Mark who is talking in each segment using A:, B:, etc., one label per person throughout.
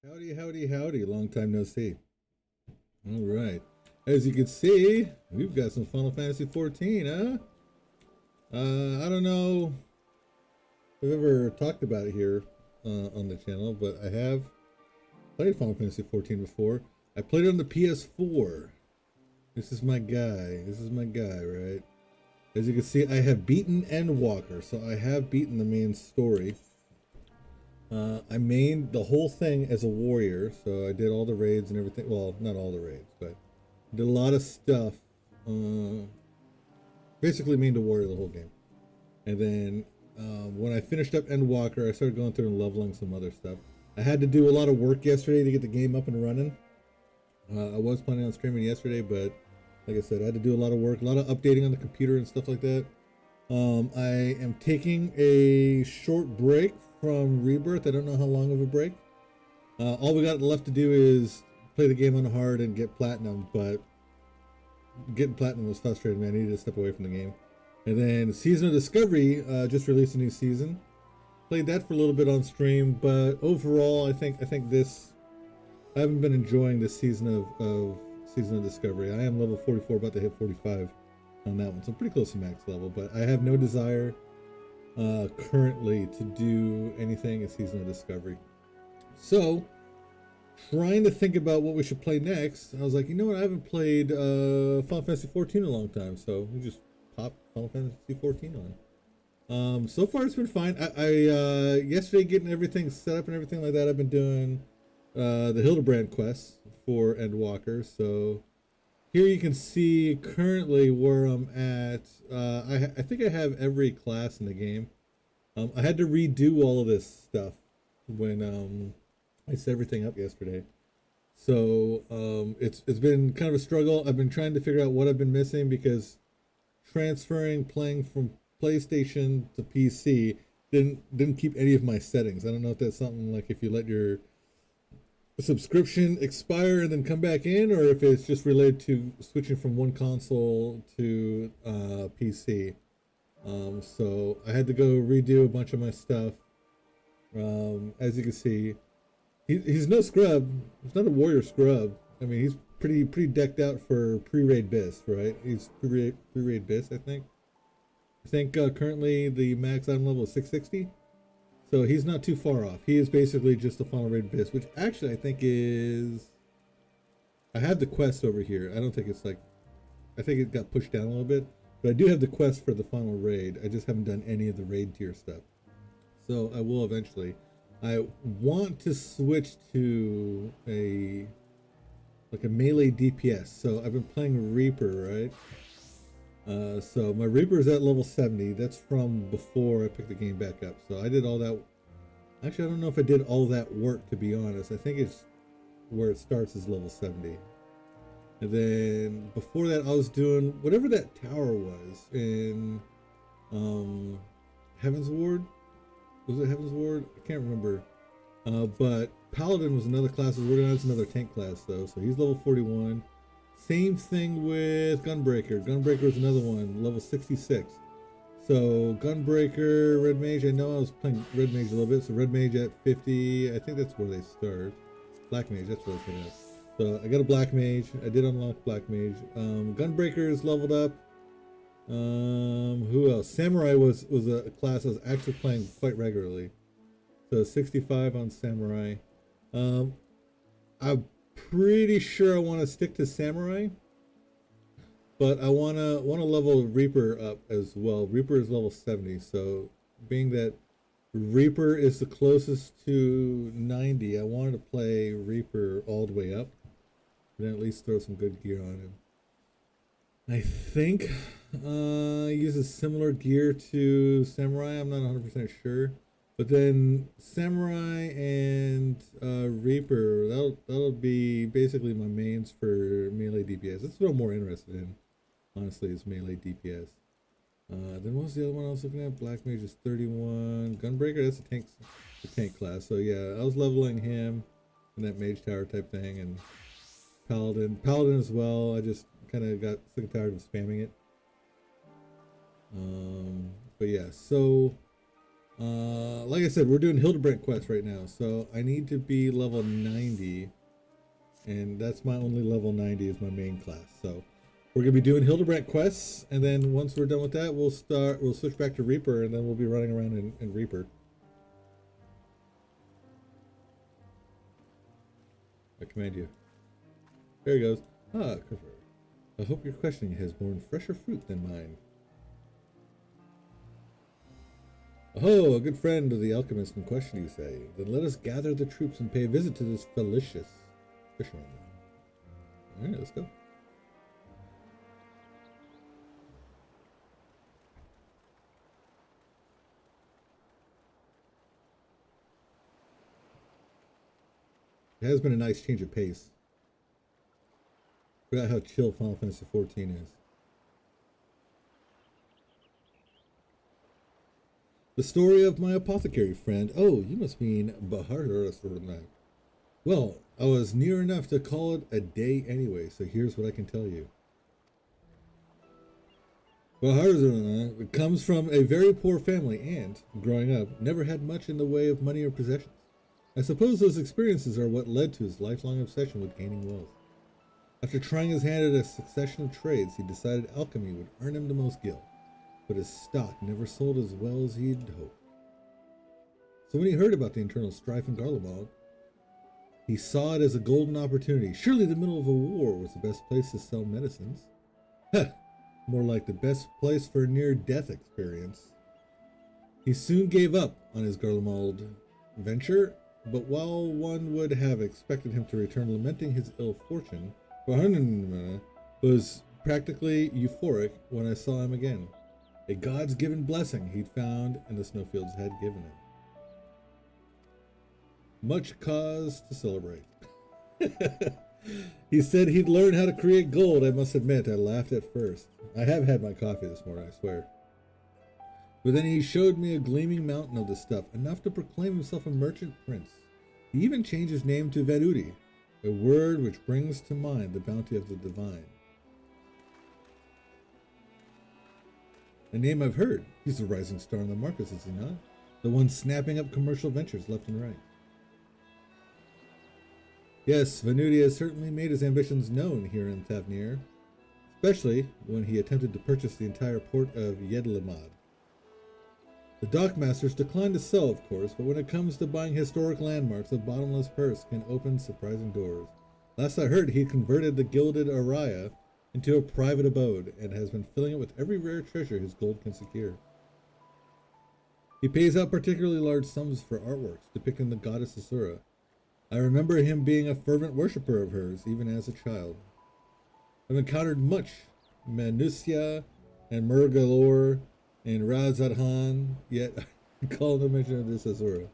A: Howdy, howdy, howdy. Long time no see. All right. As you can see, we've got some Final Fantasy 14, huh? I don't know if I've ever talked about it here on the channel, but I have played Final Fantasy 14 before. I played it on the PS4. This is my guy. This is my guy, right? As you can see, I have beaten Endwalker, so I have beaten the main story. I mained the whole thing as a warrior, so I did all the raids and everything. Well, not all the raids, but did a lot of stuff. Basically mained a warrior the whole game. And then when I finished up Endwalker, I started going through and leveling some other stuff. I had to do a lot of work yesterday to get the game up and running. I was planning on streaming yesterday, but like I said, I had to do a lot of work, a lot of updating on the computer and stuff like that. I am taking a short break from Rebirth. I don't know how long of a break. All we got left to do is play the game on hard and get platinum, but getting platinum was frustrating, man. I needed to step away from the game. And then Season of Discovery just released a new season. Played that for a little bit on stream, but overall, I think this. I haven't been enjoying this season of Season of Discovery. I am level 44, about to hit 45 on that one, so I'm pretty close to max level. But I have no desire currently to do anything in Season of Discovery. So, trying to think about what we should play next, I was like, you know what? I haven't played Final Fantasy 14 in a long time, so we just pop Final Fantasy 14 on. So far it's been fine. I yesterday getting everything set up and everything like that. I've been doing the Hildebrand quests for Endwalker. So here you can see currently where I'm at. I think I have every class in the game. I had to redo all of this stuff when I set everything up yesterday. So it's been kind of a struggle. I've been trying to figure out what I've been missing because playing from PlayStation to PC didn't keep any of my settings. I don't know if that's something like if you let your subscription expire and then come back in, or if it's just related to switching from one console to PC. So I had to go redo a bunch of my stuff. As you can see, he's no scrub. He's not a warrior scrub. I mean, he's pretty decked out for pre-raid bis, right? He's pre-raid bis, I think. Currently the max item level is 660. So he's not too far off. He is basically just a final raid bis, which actually I think is. I have the quest over here. I don't think it's like. I think it got pushed down a little bit, but I do have the quest for the final raid. I just haven't done any of the raid tier stuff. So I will eventually. I want to switch to a melee DPS. So I've been playing Reaper, right? So my Reaper is at level 70. That's from before I picked the game back up. So I did all that. Actually, I don't know if I did all that work, to be honest. I think it's where it starts is level 70. And then before that, I was doing whatever that tower was in Heaven's Ward. Was it Heaven's Ward? I can't remember. But Paladin was another class. I was working on. It's another tank class, though. So he's level 41. Same thing with Gunbreaker. Gunbreaker is another one, level 66. So Gunbreaker, Red Mage, I know I was playing Red Mage a little bit, so Red Mage at 50, I think that's where they start. Black Mage, that's where I think. So I got a Black Mage, I did unlock Black Mage. Gunbreaker is leveled up. Who else? Samurai was a class I was actually playing quite regularly. So 65 on Samurai. I'm pretty sure I want to stick to Samurai, but I wanna level Reaper up as well. Reaper is level 70, so being that Reaper is the closest to 90, I wanted to play Reaper all the way up, and then at least throw some good gear on him. I think he uses similar gear to Samurai. I'm not 100% sure. But then Samurai and Reaper, that'll be basically my mains for melee DPS. That's what I'm more interested in, honestly, is melee DPS. Then what was the other one I was looking at? Black Mage is 31. Gunbreaker, that's a tank class. So yeah, I was leveling him in that Mage Tower type thing, and Paladin as well. I just kind of got sick and tired of spamming it. But yeah, so. Like I said, we're doing Hildebrandt quests right now, so I need to be level 90, and that's my only level 90 is my main class. So we're gonna be doing Hildebrandt quests, and then once we're done with that, we'll switch back to Reaper, and then we'll be running around in Reaper. I command you. There he goes. Ah, Christopher. I hope your questioning has borne fresher fruit than mine. Oh, a good friend of the alchemist in question, you say. Then let us gather the troops and pay a visit to this fallacious fisherman. Alright, let's go. It has been a nice change of pace. Forgot how chill Final Fantasy 14 is. The story of my apothecary friend. Oh, you must mean Bahar. Well, I was near enough to call it a day anyway, so here's what I can tell you. Bahar comes from a very poor family and, growing up, never had much in the way of money or possessions. I suppose those experiences are what led to his lifelong obsession with gaining wealth. After trying his hand at a succession of trades, he decided alchemy would earn him the most gil, but his stock never sold as well as he'd hoped. So when he heard about the internal strife in Garlemald, he saw it as a golden opportunity. Surely the middle of a war was the best place to sell medicines. Huh, more like the best place for a near-death experience. He soon gave up on his Garlemald venture, but while one would have expected him to return lamenting his ill fortune, was practically euphoric when I saw him again. A God's given blessing he'd found and the snowfields had given him. Much cause to celebrate. He said he'd learn how to create gold. I must admit, I laughed at first. I have had my coffee this morning, I swear. But then he showed me a gleaming mountain of the stuff, enough to proclaim himself a merchant prince. He even changed his name to Vanudi, a word which brings to mind the bounty of the divine. A name I've heard. He's the rising star in the markets, is he not? The one snapping up commercial ventures left and right. Yes, Vanudi has certainly made his ambitions known here in Thavnir, especially when he attempted to purchase the entire port of Yedlamad. The dockmasters declined to sell, of course, but when it comes to buying historic landmarks, a bottomless purse can open surprising doors. Last I heard, he converted the gilded Araya into a private abode and has been filling it with every rare treasure his gold can secure. He pays out particularly large sums for artworks depicting the goddess Asura. I remember him being a fervent worshipper of hers, even as a child. I've encountered much Manusia and Murgalore and Razadhan, yet I call no mention of this Asura.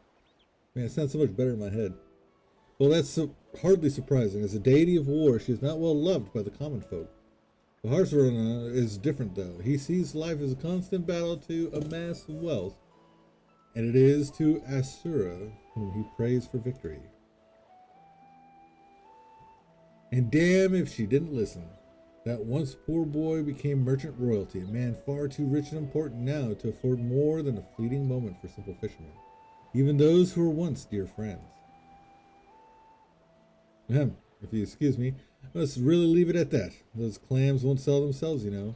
A: Man, it sounds so much better in my head. Well, that's hardly surprising. As a deity of war, she is not well loved by the common folk. Baharsarana is different, though. He sees life as a constant battle to amass wealth, and it is to Asura whom he prays for victory. And damn if she didn't listen. That once poor boy became merchant royalty, a man far too rich and important now to afford more than a fleeting moment for simple fishermen, even those who were once dear friends. Ahem, if you excuse me, let's really leave it at that. Those clams won't sell themselves, you know.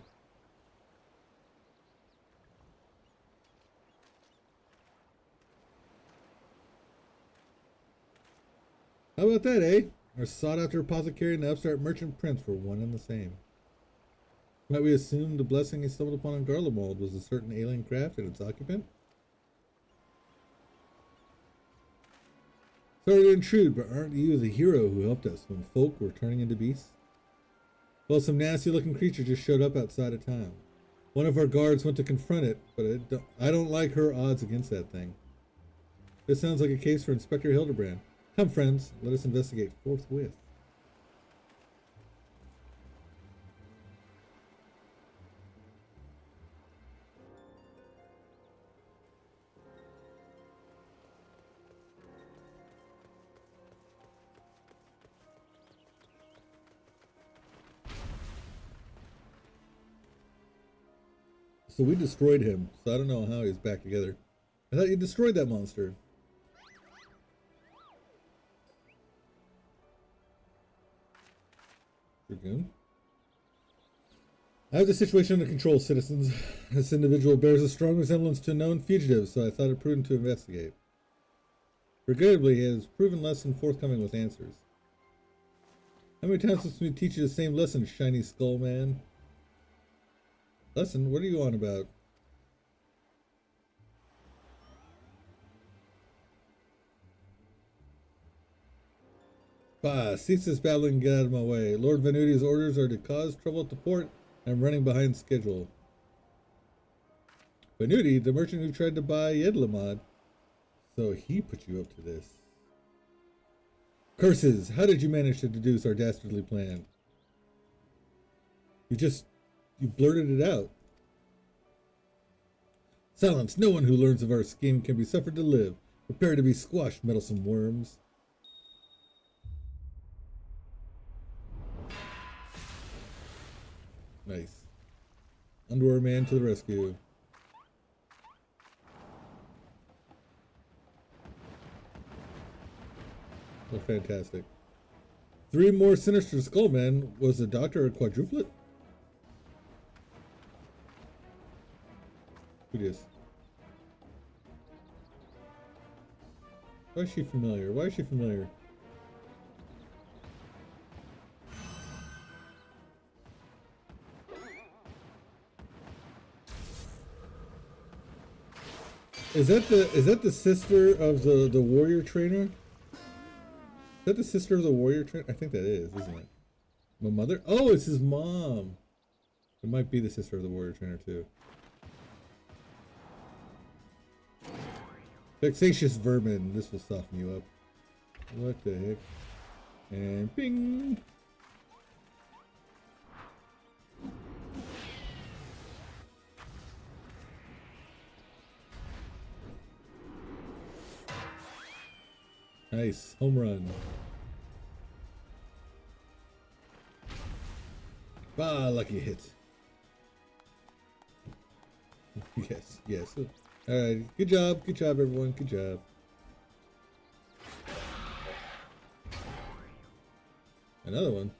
A: How about that, eh? Our sought-after apothecary and the upstart merchant prince were one and the same. Might we assume the blessing he stumbled upon in Garlemald was a certain alien craft and its occupant? Sorry to intrude, but aren't you the hero who helped us when folk were turning into beasts? Well, some nasty-looking creature just showed up outside of town. One of our guards went to confront it, but I don't like her odds against that thing. This sounds like a case for Inspector Hildebrand. Come, friends, let us investigate forthwith. So we destroyed him, so I don't know how he's back together. I thought you destroyed that monster. Dragoon. I have the situation under control, citizens. This individual bears a strong resemblance to a known fugitive, so I thought it prudent to investigate. Regrettably, he has proven less than forthcoming with answers. How many times must we teach you the same lesson, shiny skull man? Lesson? What are you on about? Bah, cease this babbling and get out of my way. Lord Venuti's orders are to cause trouble at the port, and I'm running behind schedule. Venuti, the merchant who tried to buy Yedlamad. So he put you up to this. Curses! How did you manage to deduce our dastardly plan? You blurted it out. Silence! No one who learns of our scheme can be suffered to live. Prepare to be squashed, meddlesome worms. Nice. Underwear man to the rescue. Oh, fantastic. 3 more sinister skullmen. Was the doctor a quadruplet? Who is? Why is she familiar? Why is she familiar? Is that the sister of the warrior trainer? Is that the sister of the warrior trainer? I think that is, isn't it? My mother? Oh, it's his mom. It might be the sister of the warrior trainer too. Vexatious vermin. This will soften you up. What the heck? And bing. Nice. Home run. Ah, lucky hit. Yes, yes. Alright, good job, everyone, good job. Another one.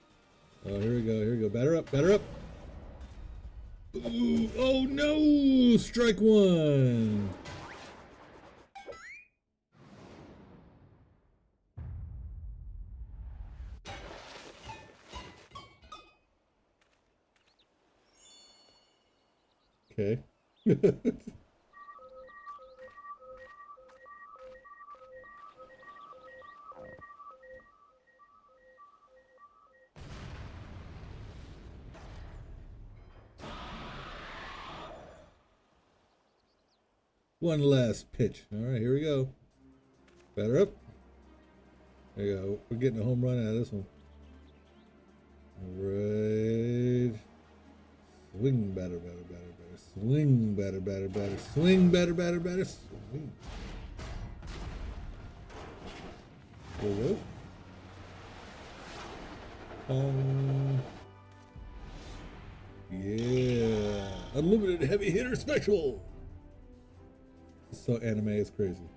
A: Oh, here we go, batter up, batter up. Ooh, oh no! Strike one! Okay. One last pitch. All right, here we go. Batter up. There you go. We're getting a home run out of this one. All right. Swing, batter, batter, batter, batter. Swing, batter, batter, batter. Swing, batter, batter, batter. Swing. There we go. Yeah. Unlimited heavy hitter special. So anime is crazy.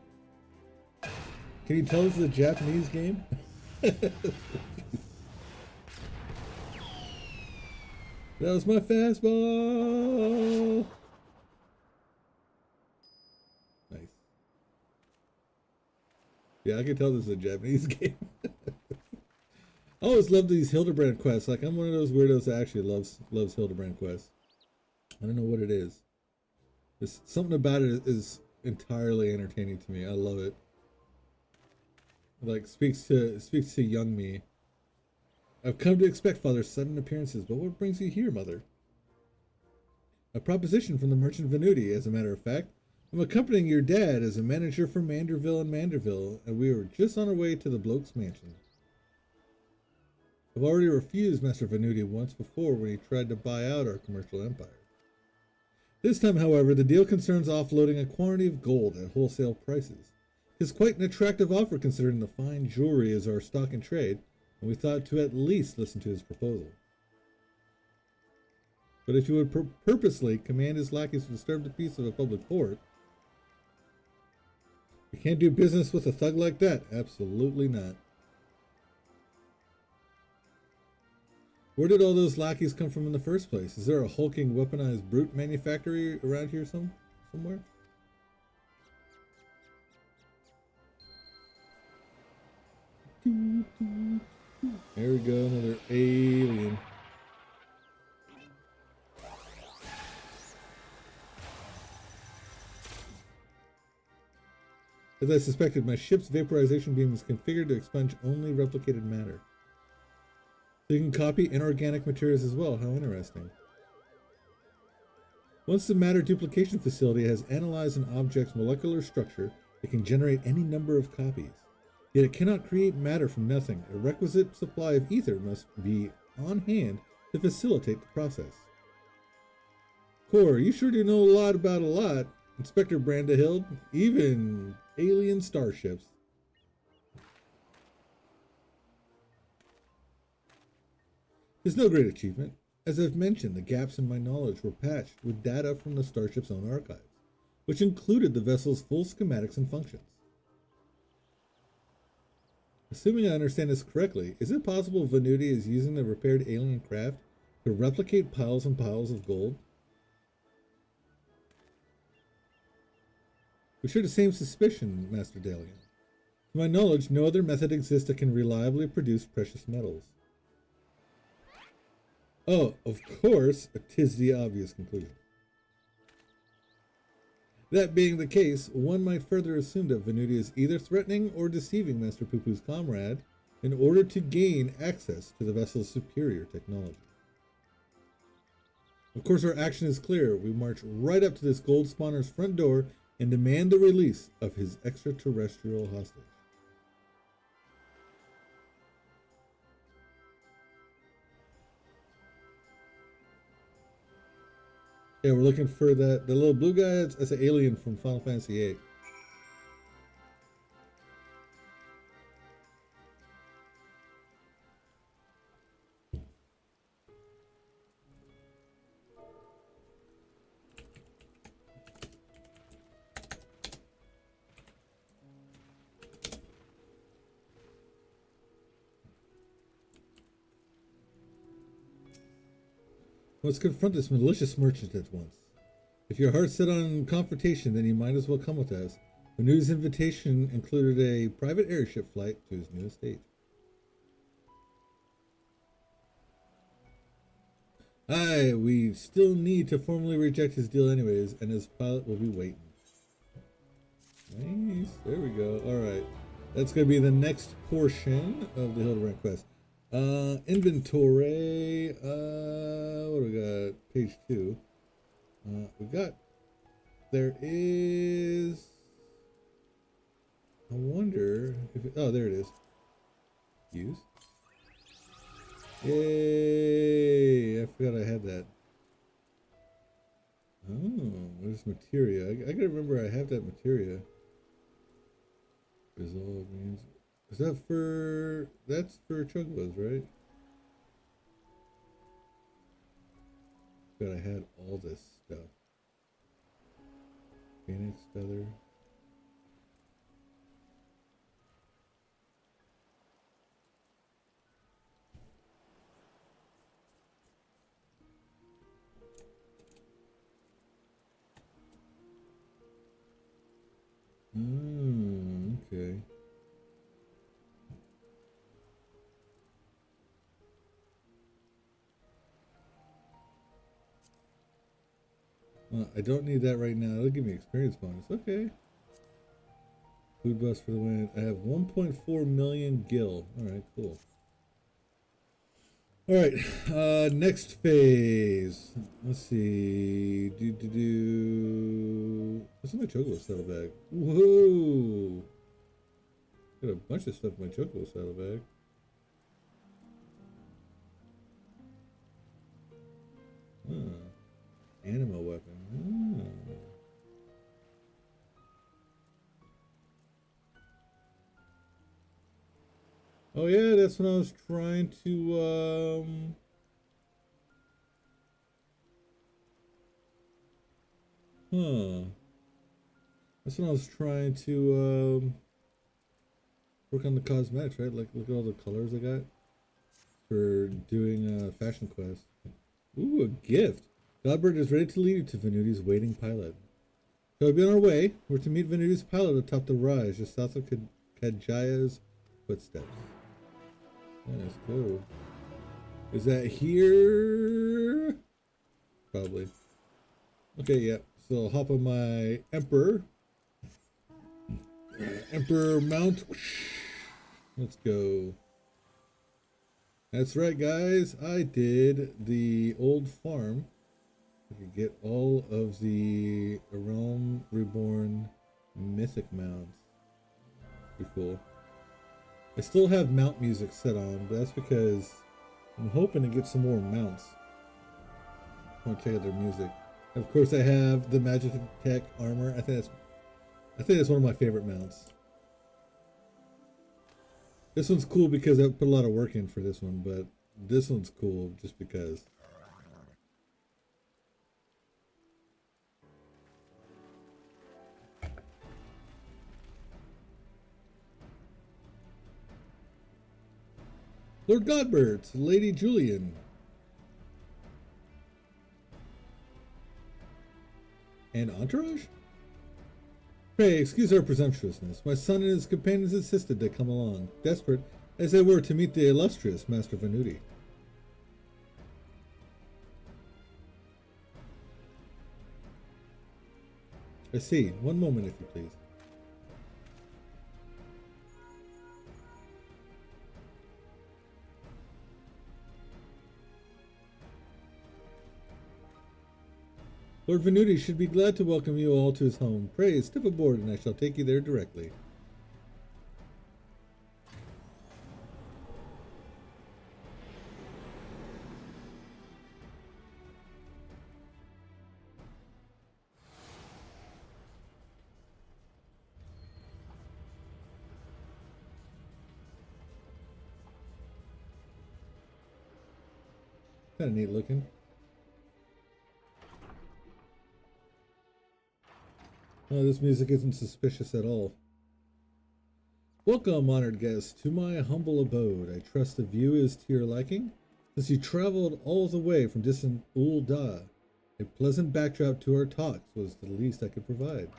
A: Can you tell this is a Japanese game? That was my fastball. Nice. Yeah, I can tell this is a Japanese game. I always love these Hildebrand quests. Like, I'm one of those weirdos that actually loves Hildebrand quests. I don't know what it is. There's something about it is entirely entertaining to me. I love it. Like, speaks to young me. I've come to expect Father's sudden appearances, but what brings you here, Mother? A proposition from the merchant Venuti, as a matter of fact. I'm accompanying your dad as a manager for Manderville and Manderville, and we were just on our way to the bloke's mansion. I've already refused Master Venuti once before when he tried to buy out our commercial empire. This time, however, the deal concerns offloading a quantity of gold at wholesale prices. It's quite an attractive offer considering the fine jewelry is our stock in trade, and we thought to at least listen to his proposal. But if you would purposely command his lackeys to disturb the peace of a public port, You can't do business with a thug like that. Absolutely not. Where did all those lackeys come from in the first place? Is there a hulking, weaponized brute manufactory around here somewhere? There we go, another alien. As I suspected, my ship's vaporization beam is configured to expunge only replicated matter. So you can copy inorganic materials as well. How interesting. Once the matter duplication facility has analyzed an object's molecular structure, it can generate any number of copies. Yet it cannot create matter from nothing. A requisite supply of ether must be on hand to facilitate the process. Core, you sure do know a lot about a lot. Inspector Brandahild, even alien starships. It's no great achievement. As I've mentioned, the gaps in my knowledge were patched with data from the starship's own archives, which included the vessel's full schematics and functions. Assuming I understand this correctly, is it possible Venuti is using the repaired alien craft to replicate piles and piles of gold? We share the same suspicion, Master Dalian. To my knowledge, no other method exists that can reliably produce precious metals. Oh, of course, 'tis the obvious conclusion. That being the case, one might further assume that Venuti is either threatening or deceiving Master Poo-Poo's comrade in order to gain access to the vessel's superior technology. Of course, our action is clear. We march right up to this gold spawner's front door and demand the release of his extraterrestrial hostage. Yeah, we're looking for the little blue guy. That's an alien from Final Fantasy VIII. Let's confront this malicious merchant at once. If your heart's set on confrontation, then you might as well come with us. Venuti's invitation included a private airship flight to his new estate. Aye, we still need to formally reject his deal anyways, and his pilot will be waiting. Nice, there we go. Alright, that's going to be the next portion of the Hildebrand quest. Inventory, what do we got? Page 2. There is, I wonder if oh, there it is. Use. Yay, I forgot I had that. Oh, there's materia. I gotta remember I have that materia. Resolve means, is that for, that's for Chugwas, right? God, I had all this stuff. Phoenix feather. Okay. I don't need that right now. It'll give me experience bonus. Okay. Food bus for the win. I have 1.4 million gil. Alright, cool. Alright, next phase. Let's see. What's in my chocolate saddlebag? Whoa! Got a bunch of stuff in my chocolate saddlebag. Anima weapon. Oh yeah, that's when I was trying to That's when I was trying to work on the cosmetics, right? Like, look at all the colors I got for doing Fashion Quest. Ooh, a gift. Godbird is ready to lead you to Venuti's waiting pilot. Shall we be on our way? We're to meet Venuti's pilot atop the rise, just south of Kajaya's footsteps. Yeah, let's go. Is that here? Probably. Okay, yeah. So I'll hop on my Emperor. Emperor mount. Let's go. That's right, guys. I did the old farm. I could get all of the Realm Reborn mythic mounts. Pretty cool. I still have mount music set on, but that's because I'm hoping to get some more mounts. I want to check out their music. Of course, I have the Magitech armor. I think that's one of my favorite mounts. This one's cool because I put a lot of work in for this one, but this one's cool just because. Lord Godbert, Lady Julian. And Entourage? Pray, excuse our presumptuousness. My son and his companions insisted they come along, desperate as they were to meet the illustrious Master Venuti. I see. One moment, if you please. Lord Venuti should be glad to welcome you all to his home. Pray, step aboard and I shall take you there directly. Kind of neat looking. Oh, this music isn't suspicious at all. Welcome, honored guests, to my humble abode. I trust the view is to your liking, since you traveled all the way from distant Ul'dah. A pleasant backdrop to our talks was the least I could provide.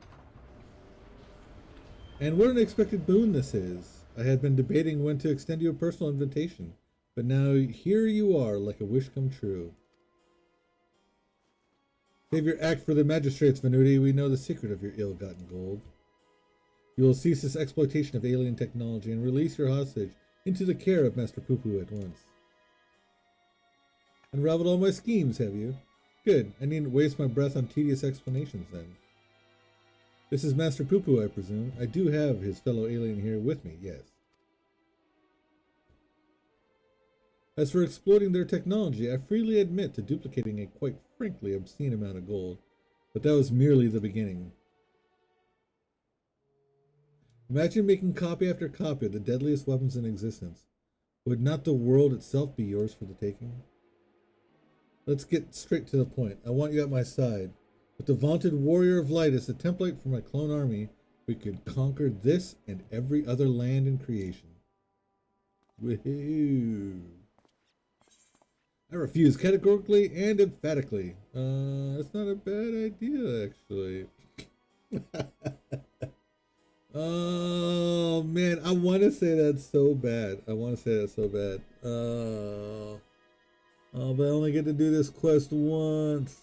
A: And what an unexpected boon this is. I had been debating when to extend you a personal invitation, but now here you are, like a wish come true. Save your act for the magistrates, Venuti. We know the secret of your ill-gotten gold. You will cease this exploitation of alien technology and release your hostage into the care of Master Poo-Poo at once. Unraveled all my schemes, have you? Good. I needn't waste my breath on tedious explanations, then. This is Master Poo-Poo, I presume. I do have his fellow alien here with me, yes. As for exploiting their technology, I freely admit to duplicating a quite frankly obscene amount of gold, but that was merely the beginning. Imagine making copy after copy of the deadliest weapons in existence. Would not the world itself be yours for the taking? Let's get straight to the point. I want you at my side. With the vaunted Warrior of Light as the template for my clone army, we could conquer this and every other land in creation. Woohoo! I refuse categorically and emphatically. That's not a bad idea, actually. Oh, man. I want to say that so bad. Oh, but I only get to do this quest once.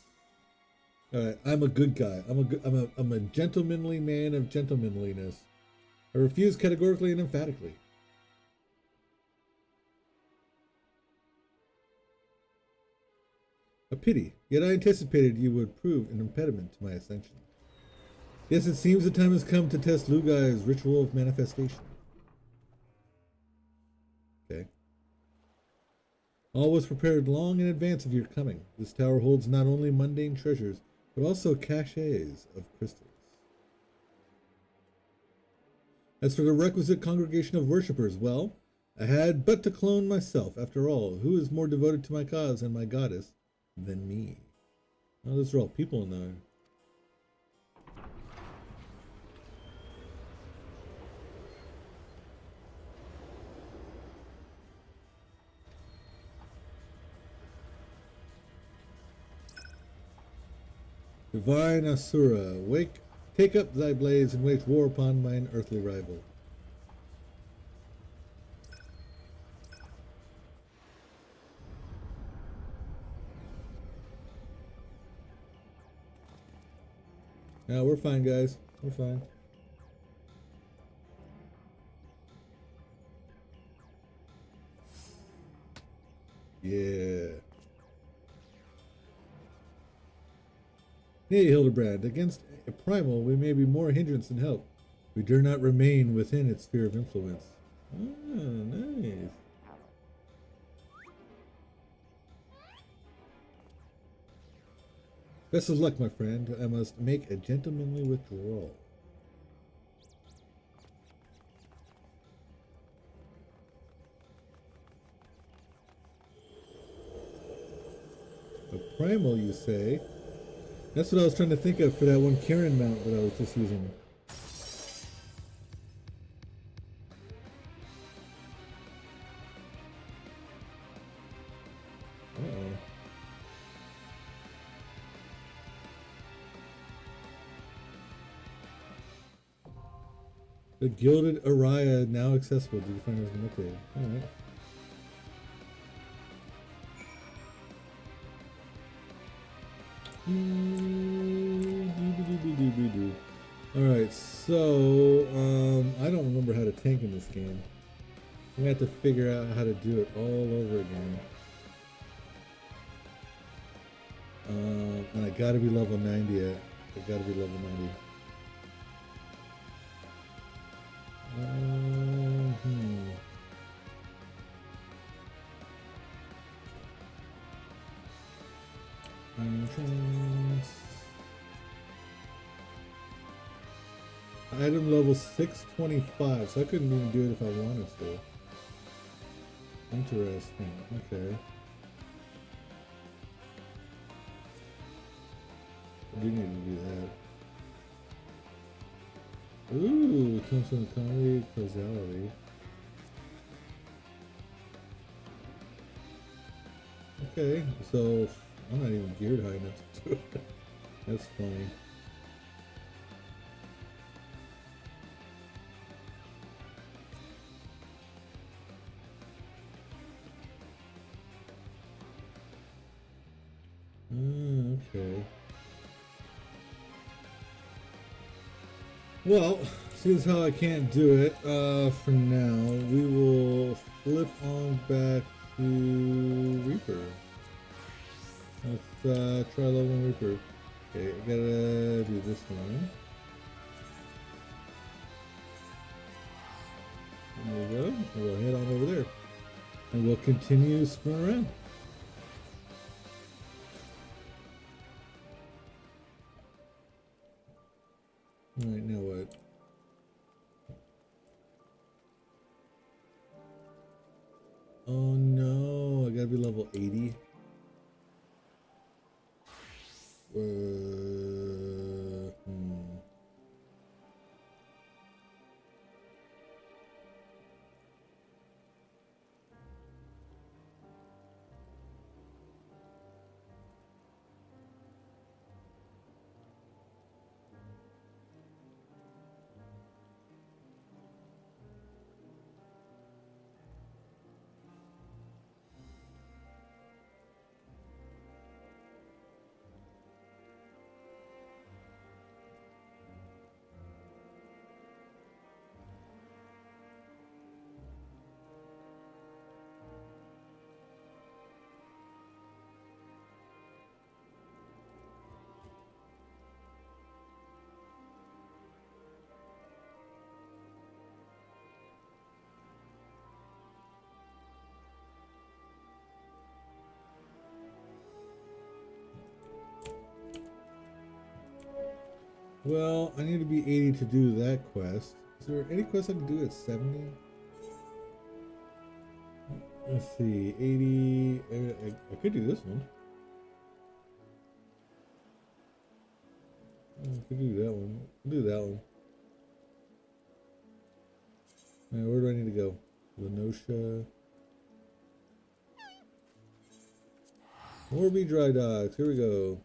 A: Alright, I'm a good guy. I'm a gentlemanly man of gentlemanliness. I refuse categorically and emphatically. A pity, yet I anticipated you would prove an impediment to my ascension. Yes, it seems the time has come to test Lugai's ritual of manifestation. Okay. All was prepared long in advance of your coming. This tower holds not only mundane treasures, but also caches of crystals. As for the requisite congregation of worshippers, well, I had but to clone myself. After all, who is more devoted to my cause and my goddess than me? Oh, those are all people in there. Divine Asura, wake, take up thy blades and wage war upon mine earthly rival. No, we're fine, guys. We're fine. Yeah. Nay, Hildebrand, against a primal we may be more hindrance than help. We dare not remain within its sphere of influence. Ah, nice. Best of luck, my friend. I must make a gentlemanly withdrawal. A primal, you say? That's what I was trying to think of for that one Karen mount that I was just using. Uh-oh. The Gilded Araya now accessible. Did you find there's an update? Alright. Alright, so I don't remember how to tank in this game. I'm gonna have to figure out how to do it all over again. And I gotta be level 90 yet. I gotta be level 90. Item level 625, so I couldn't even do it if I wanted to. Interesting, okay. I do need to do that. Ooh, it comes from comedy, causality. Okay, so I'm not even geared high enough to do it. That's funny. Okay. Well, seeing as how I can't do it for now, we will flip on back to Reaper. Let's try level 1 Reaper. Okay, I gotta do this one. There we go. And we'll head on over there. And we'll continue spinning around. Alright, now what? Oh no, I gotta be level 80. Well, I need to be 80 to do that quest. Is there any quest I can do at 70? Let's see, 80. I could do this one. I could do that one. I'll do that one. Alright, where do I need to go? Lenosha. Morby Dry Docks. Here we go.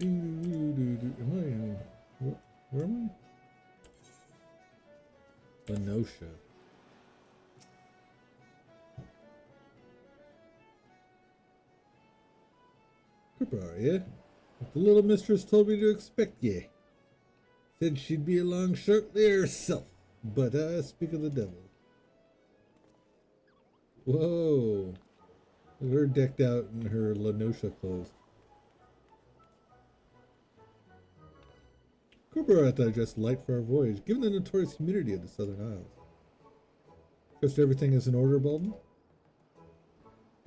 A: Am I? Where am I? Lenosha. Cooper, yeah? The little mistress told me to expect ye. Said she'd be along shortly herself. But I speak of the devil. Whoa. Look at her decked out in her Lenosha clothes. Cooper, I thought dressed light for our voyage, given the notorious humidity of the Southern Isles. Trust everything is in order, Bolden?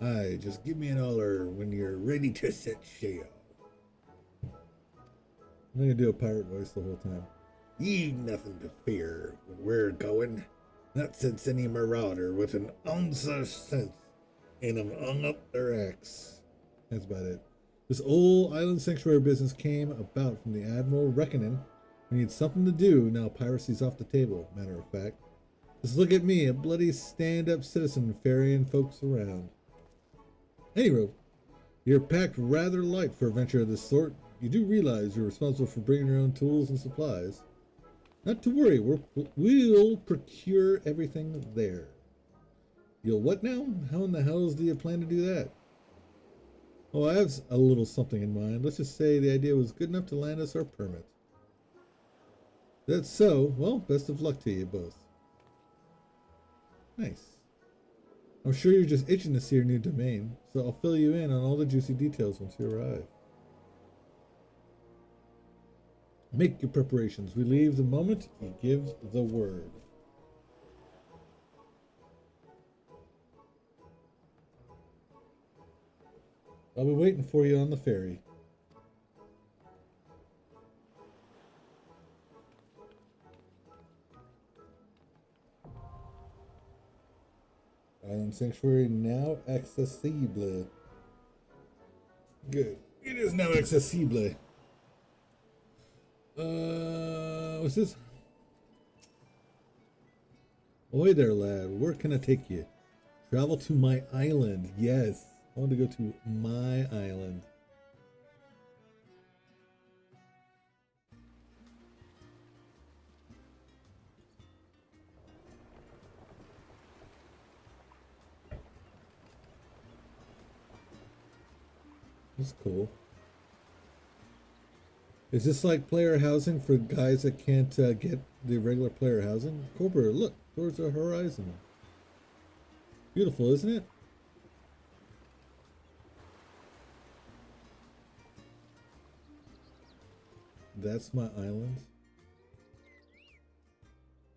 A: Aye, just give me an holler when you're ready to set sail. I'm gonna do a pirate voice the whole time. You've nothing to fear when we're going. Not since any marauder with an ounce of sense and have hung up their axe. That's about it. This old island sanctuary business came about from the Admiral reckoning we need something to do now piracy's off the table, matter of fact. Just look at me, a bloody stand-up citizen ferrying folks around. Anyway, you're packed rather light for a venture of this sort. You do realize you're responsible for bringing your own tools and supplies. Not to worry, we'll procure everything there. You'll what now? How in the hells do you plan to do that? Oh, I have a little something in mind. Let's just say the idea was good enough to land us our permit. That's so. Well, best of luck to you both. Nice. I'm sure you're just itching to see your new domain, so I'll fill you in on all the juicy details once you arrive. Make your preparations. We leave the moment you give the word. I'll be waiting for you on the ferry. Island Sanctuary now accessible. Good. It is now accessible. What's this? Ahoy there, lad. Where can I take you? Travel to my island. Yes. I want to go to my island. That's cool. Is this like player housing for guys that can't get the regular player housing? Cobra, look towards the horizon. Beautiful, isn't it? That's my island.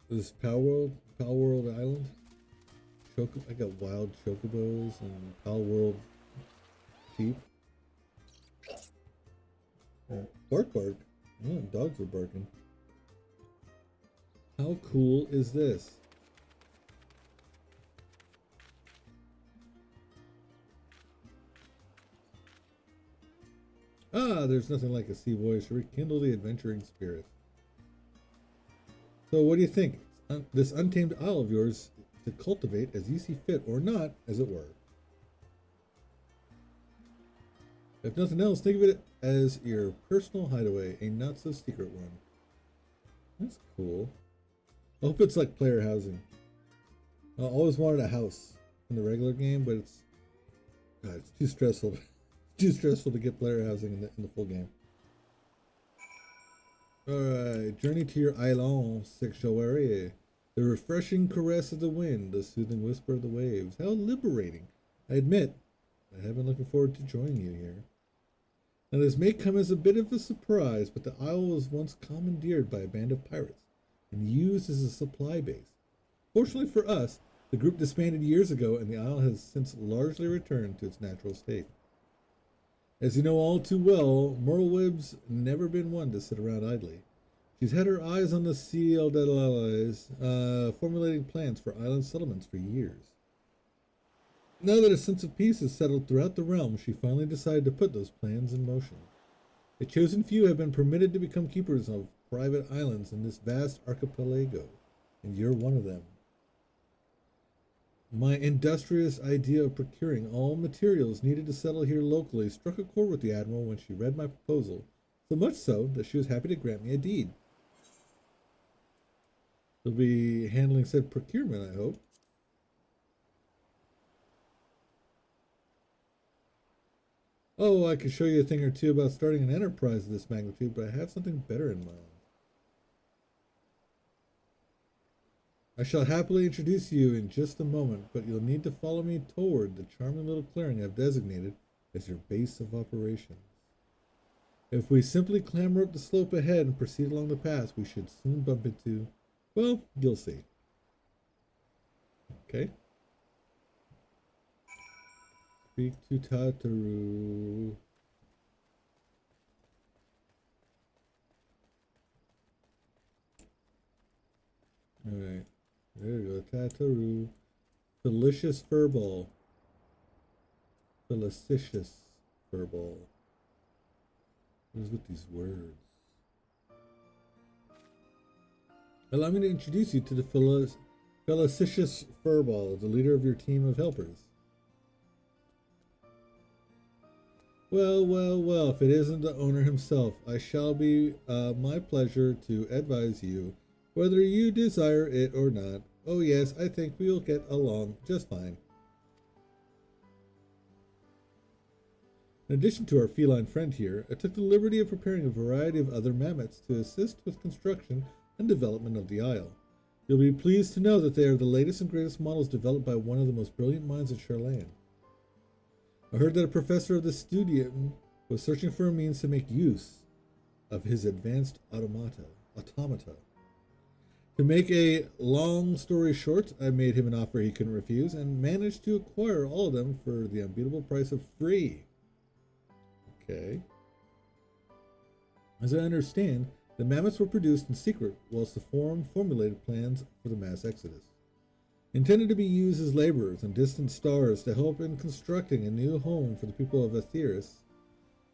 A: This is Power World Island. I got wild chocobos and Power World sheep. Bark bark. Oh, dogs are barking. How cool is this? Ah, there's nothing like a sea voyage to rekindle the adventuring spirit. So what do you think? This untamed isle of yours to cultivate as you see fit, or not, as it were. If nothing else, think of it as your personal hideaway, a not-so-secret one. That's cool. I hope it's like player housing. I always wanted a house in the regular game, but it's too stressful. Too stressful to get player housing in the full game. Alright, journey to your island sanctuary. The refreshing caress of the wind, the soothing whisper of the waves. How liberating. I admit, I have been looking forward to joining you here. Now this may come as a bit of a surprise, but the isle was once commandeered by a band of pirates and used as a supply base. Fortunately for us, the group disbanded years ago and the isle has since largely returned to its natural state. As you know all too well, Merlewibb's never been one to sit around idly. She's had her eyes on the Ciel de l'Allies, formulating plans for island settlements for years. Now that a sense of peace has settled throughout the realm, she finally decided to put those plans in motion. A chosen few have been permitted to become keepers of private islands in this vast archipelago, and you're one of them. My industrious idea of procuring all materials needed to settle here locally struck a chord with the Admiral when she read my proposal so much so that she was happy to grant me a deed. She'll be handling said procurement, I hope. Oh, I could show you a thing or two about starting an enterprise of this magnitude, but I have something better in mind. I shall happily introduce you in just a moment, but you'll need to follow me toward the charming little clearing I've designated as your base of operations. If we simply clamber up the slope ahead and proceed along the path, we should soon bump into, well, you'll see. Okay. Speak to Tataru. Alright. There you go. Tataru. Delicious furball. Felicitious furball. What is with these words? Allow me to introduce you to the felicitious furball, the leader of your team of helpers. Well, well, well, if it isn't the owner himself, I shall be my pleasure to advise you, whether you desire it or not. Oh yes, I think we'll get along just fine. In addition to our feline friend here, I took the liberty of preparing a variety of other mammoths to assist with construction and development of the Isle. You'll be pleased to know that they are the latest and greatest models developed by one of the most brilliant minds at Charlayan. I heard that a professor of the studium was searching for a means to make use of his advanced automata. To make a long story short, I made him an offer he couldn't refuse and managed to acquire all of them for the unbeatable price of free. Okay. As I understand, the mammoths were produced in secret whilst the Forum formulated plans for the mass exodus. Intended to be used as laborers on distant stars to help in constructing a new home for the people of Aetheris,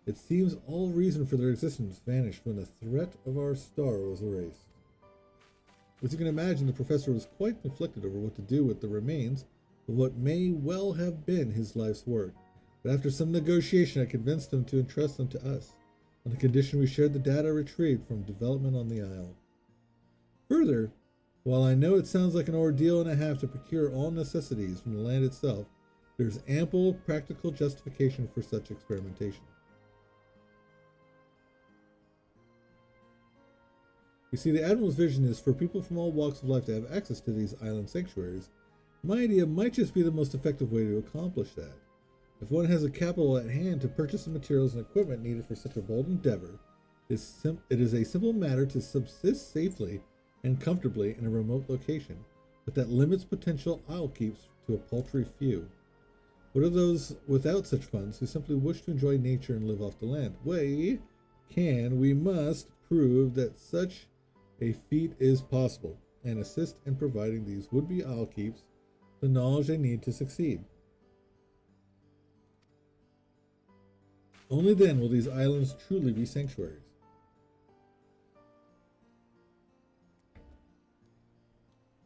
A: it seems all reason for their existence vanished when the threat of our star was erased. As you can imagine, the professor was quite conflicted over what to do with the remains of what may well have been his life's work, but after some negotiation I convinced him to entrust them to us, on the condition we shared the data retrieved from development on the Isle. Further, while I know it sounds like an ordeal and a half to procure all necessities from the land itself, there is ample practical justification for such experimentation. You see, the Admiral's vision is for people from all walks of life to have access to these island sanctuaries. My idea might just be the most effective way to accomplish that. If one has a capital at hand to purchase the materials and equipment needed for such a bold endeavor, it is a simple matter to subsist safely and comfortably in a remote location, but that limits potential isle keeps to a paltry few. What are those without such funds who simply wish to enjoy nature and live off the land? We must prove that such a feat is possible, and assist in providing these would-be isle keeps the knowledge they need to succeed. Only then will these islands truly be sanctuaries.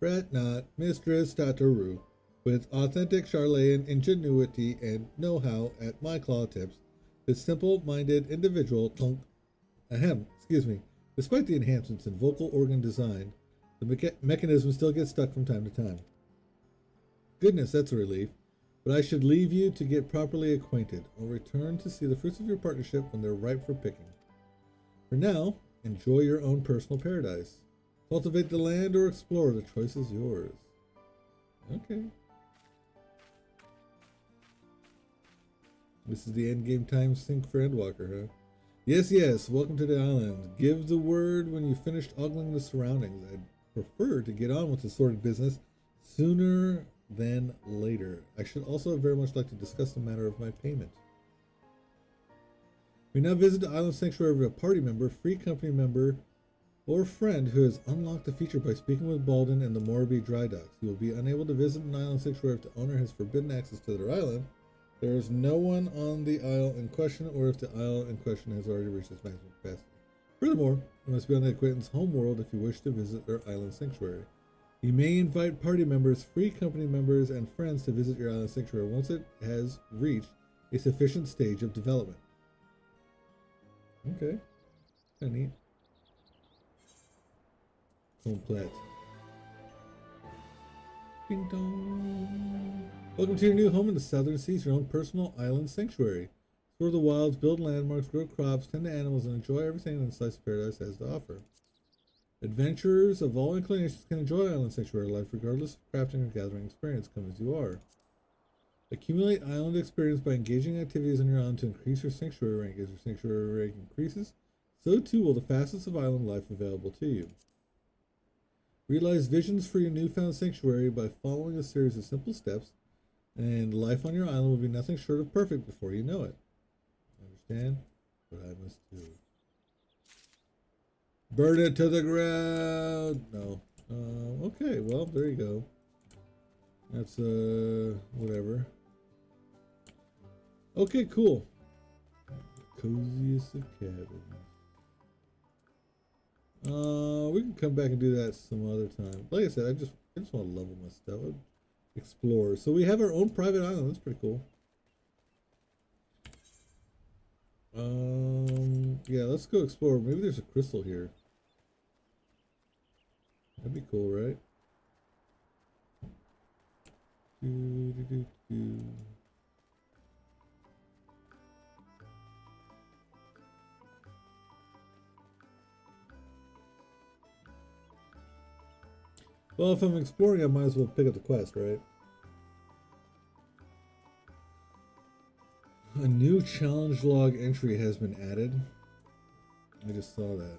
A: Fret not, Mistress Tataru, with authentic Charlayan ingenuity and know-how at my claw tips, this simple-minded individual despite the enhancements in vocal organ design, the mechanism still gets stuck from time to time. Goodness, that's a relief. But I should leave you to get properly acquainted. I'll return to see the fruits of your partnership when they're ripe for picking. For now, enjoy your own personal paradise. Cultivate the land or explore, the choice is yours. Okay. This is the endgame time sync for Endwalker, huh? Yes, yes, welcome to the island. Give the word when you've finished ogling the surroundings. I'd prefer to get on with the sordid business sooner than later. I should also very much like to discuss the matter of my payment. We now visit the island sanctuary of a party member, free company member, or friend who has unlocked the feature by speaking with Balden and the Morbi dry docks. You will be unable to visit an island sanctuary if the owner has forbidden access to their island. There is no one on the isle in question, or if the isle in question has already reached its maximum capacity. Furthermore, you must be on the acquaintance home world if you wish to visit their island sanctuary. You may invite party members, free company members, and friends to visit your island sanctuary once it has reached a sufficient stage of development. Okay. Kinda neat. Complete. Ding dong. Welcome to your new home in the Southern Seas, your own personal island sanctuary. Explore the wilds, build landmarks, grow crops, tend to animals, and enjoy everything that Slice of Paradise has to offer. Adventurers of all inclinations can enjoy Island Sanctuary life regardless of crafting or gathering experience. Come as you are. Accumulate island experience by engaging activities on your island to increase your sanctuary rank. As your sanctuary rank increases, so too will the facets of island life available to you. Realize visions for your newfound sanctuary by following a series of simple steps, and life on your island will be nothing short of perfect before you know it. Understand what I must do. Burn it to the ground! No. Okay, well, there you go. That's, whatever. Okay, cool. Coziest of cabins. We can come back and do that some other time. Like I said, I just want to level my stuff. Explore. So we have our own private island. That's pretty cool. Yeah, let's go explore. Maybe there's a crystal here. That'd be cool, right? Well, if I'm exploring, I might as well pick up the quest, right? A new challenge log entry has been added. I just saw that.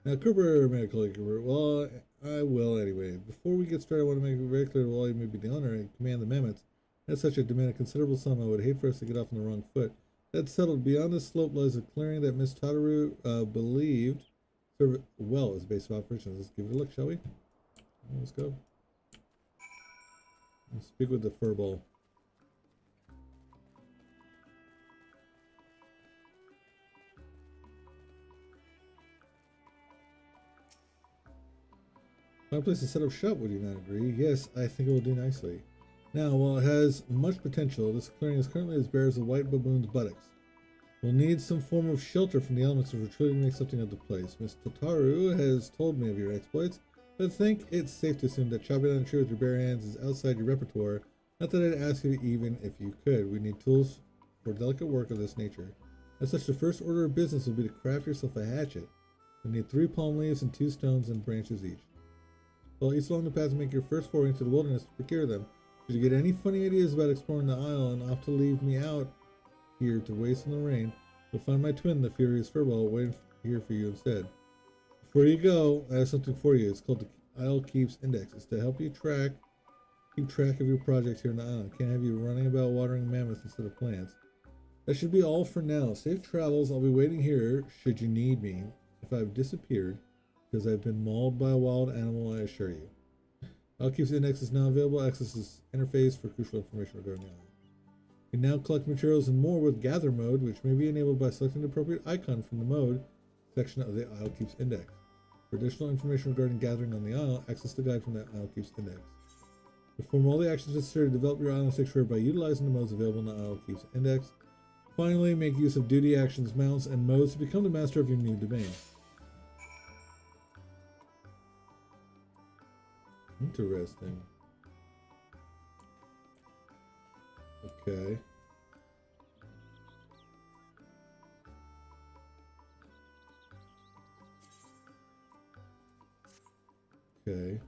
A: Now, Cooper, well, I will anyway. Before we get started, I want to make it very clear that while you may be the owner and command the mammoths, as such, I demand a considerable sum. I would hate for us to get off on the wrong foot. That's settled. Beyond this slope lies a clearing that Miss Tataru believed served well as a base of operations. Let's give it a look, shall we? Let's go. Let's speak with the furball. My place to set up shop, would you not agree? Yes, I think it will do nicely. Now, while it has much potential, this clearing is currently as bare as a white baboon's buttocks. We'll need some form of shelter from the elements if we're truly to make something of the place. Miss Tataru has told me of your exploits, but I think it's safe to assume that chopping down a tree with your bare hands is outside your repertoire. Not that I'd ask you even if you could. We need tools for delicate work of this nature. As such, the first order of business will be to craft yourself a hatchet. You'll need 3 palm leaves and 2 stones and branches each. Well, east along the path to make your first foray into the wilderness to procure them. Should you get any funny ideas about exploring the isle and opt to leave me out here to waste in the rain, you'll find my twin, the furious furball, waiting here for you instead. Before you go, I have something for you. It's called the Isle Keeps Index. It's to help you keep track of your projects here on the island. Can't have you running about watering mammoths instead of plants. That should be all for now. Safe travels. I'll be waiting here should you need me. If I've disappeared, because I've been mauled by a wild animal, I assure you. Keeps Index is now available. Access this interface for crucial information regarding the island. You can now collect materials and more with Gather mode, which may be enabled by selecting the appropriate icon from the mode section of the Isle Keeps Index. For additional information regarding gathering on the isle, access the guide from the Isle Keeps Index. Perform all the actions necessary to develop your island sanctuary by utilizing the modes available in the Isle Keeps Index. Finally, make use of duty actions, mounts, and modes to become the master of your new domain. Interesting. Okay. Okay.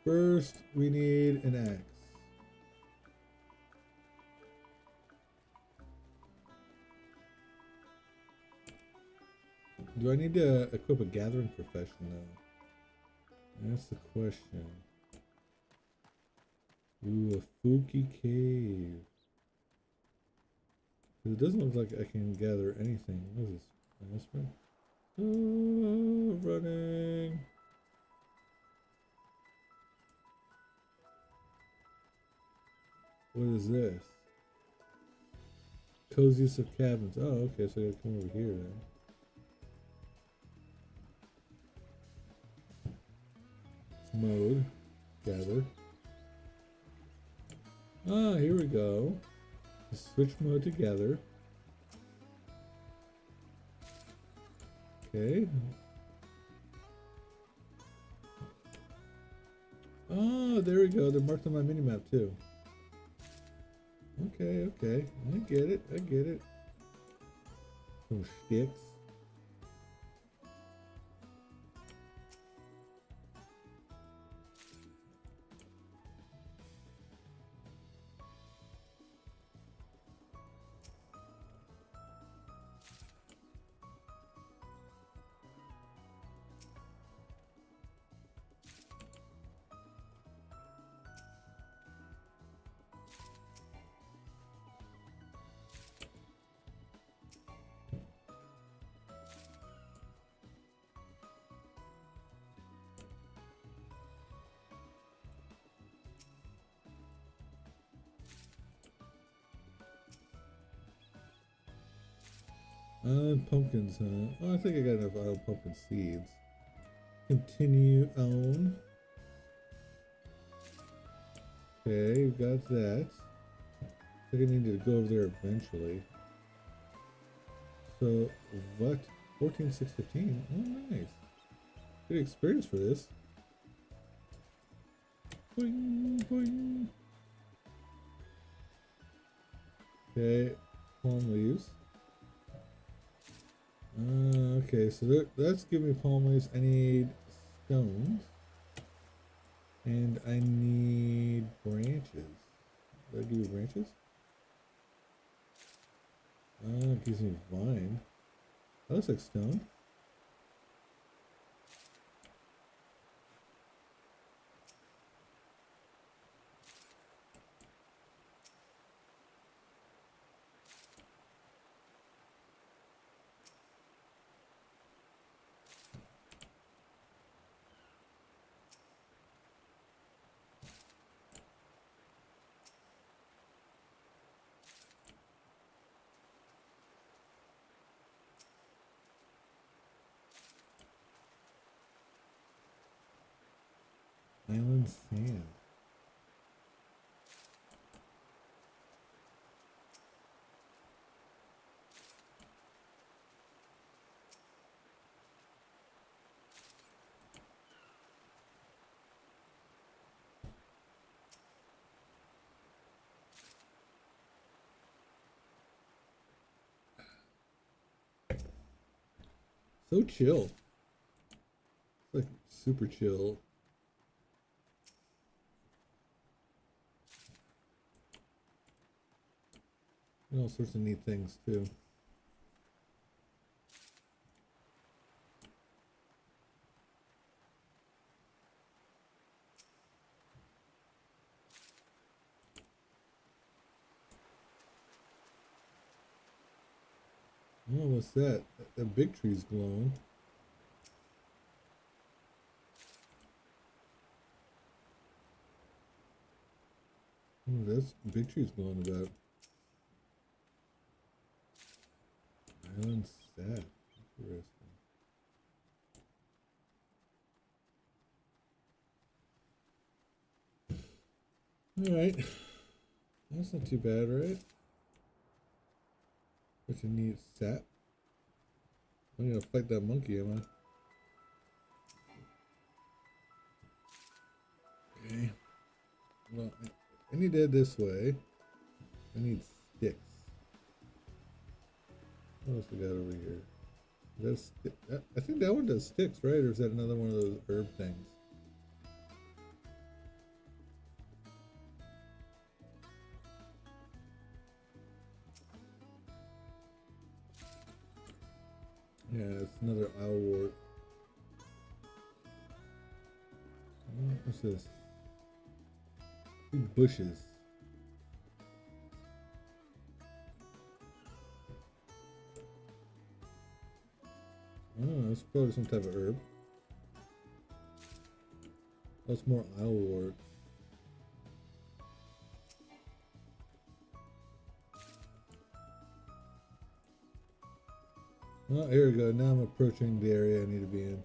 A: First, we need an axe. Do I need to equip a gathering profession though? That's the question. Ooh, a Fuki cave. It doesn't look like I can gather anything. What is this? Aspirin? Oh, running. What is this? Coziest of cabins. Oh, okay, so I gotta come over here then. mode, gather. Ah, here we go. Switch mode to gather. Okay. Oh, there we go. They're marked on my minimap too. Okay, okay. I get it. I get it. Some sticks. Pumpkins, huh? Oh, I think I got enough pumpkin seeds. Continue on. Okay, got that. I think I need to go over there eventually. So, what? 14,615? Oh, nice. Good experience for this. Boing, boing. Okay, palm leaves. Okay, so that's giving me palm leaves. I need stones. And I need branches. Did I give you branches? It gives me vine. That looks like stone. Island sand. So chill. It's like super chill. And all sorts of neat things too. Oh, what's that? That big tree's glowing. Oh, that's big tree's glowing about. Island sap. Interesting. Alright. That's not too bad, right? But you need sap. I'm gonna fight that monkey, am I? Okay. Well, I need to head this way. I need sticks. What else we got over here? I think that one does sticks, right? Or is that another one of those herb things? Yeah, it's another owlwort. What's this? Big bushes. Oh, that's probably some type of herb. That's more owlwort. Oh, here we go. Now I'm approaching the area I need to be in.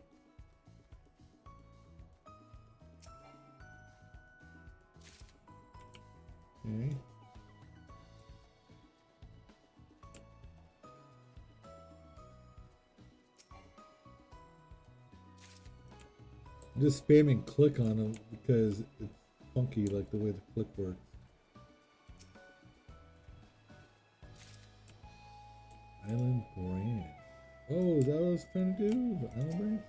A: Okay. I'm just spamming click on them because it's funky, like the way the click works. Island brand. Oh, is that what I was trying to do? The island brand?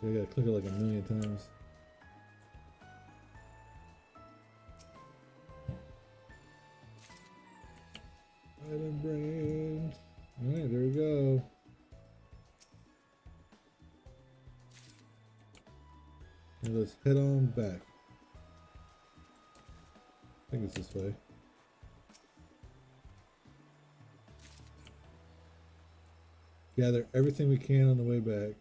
A: I gotta click it like a million times. Island brand. Alright, there we go. And let's head on back. I think it's this way. Gather everything we can on the way back.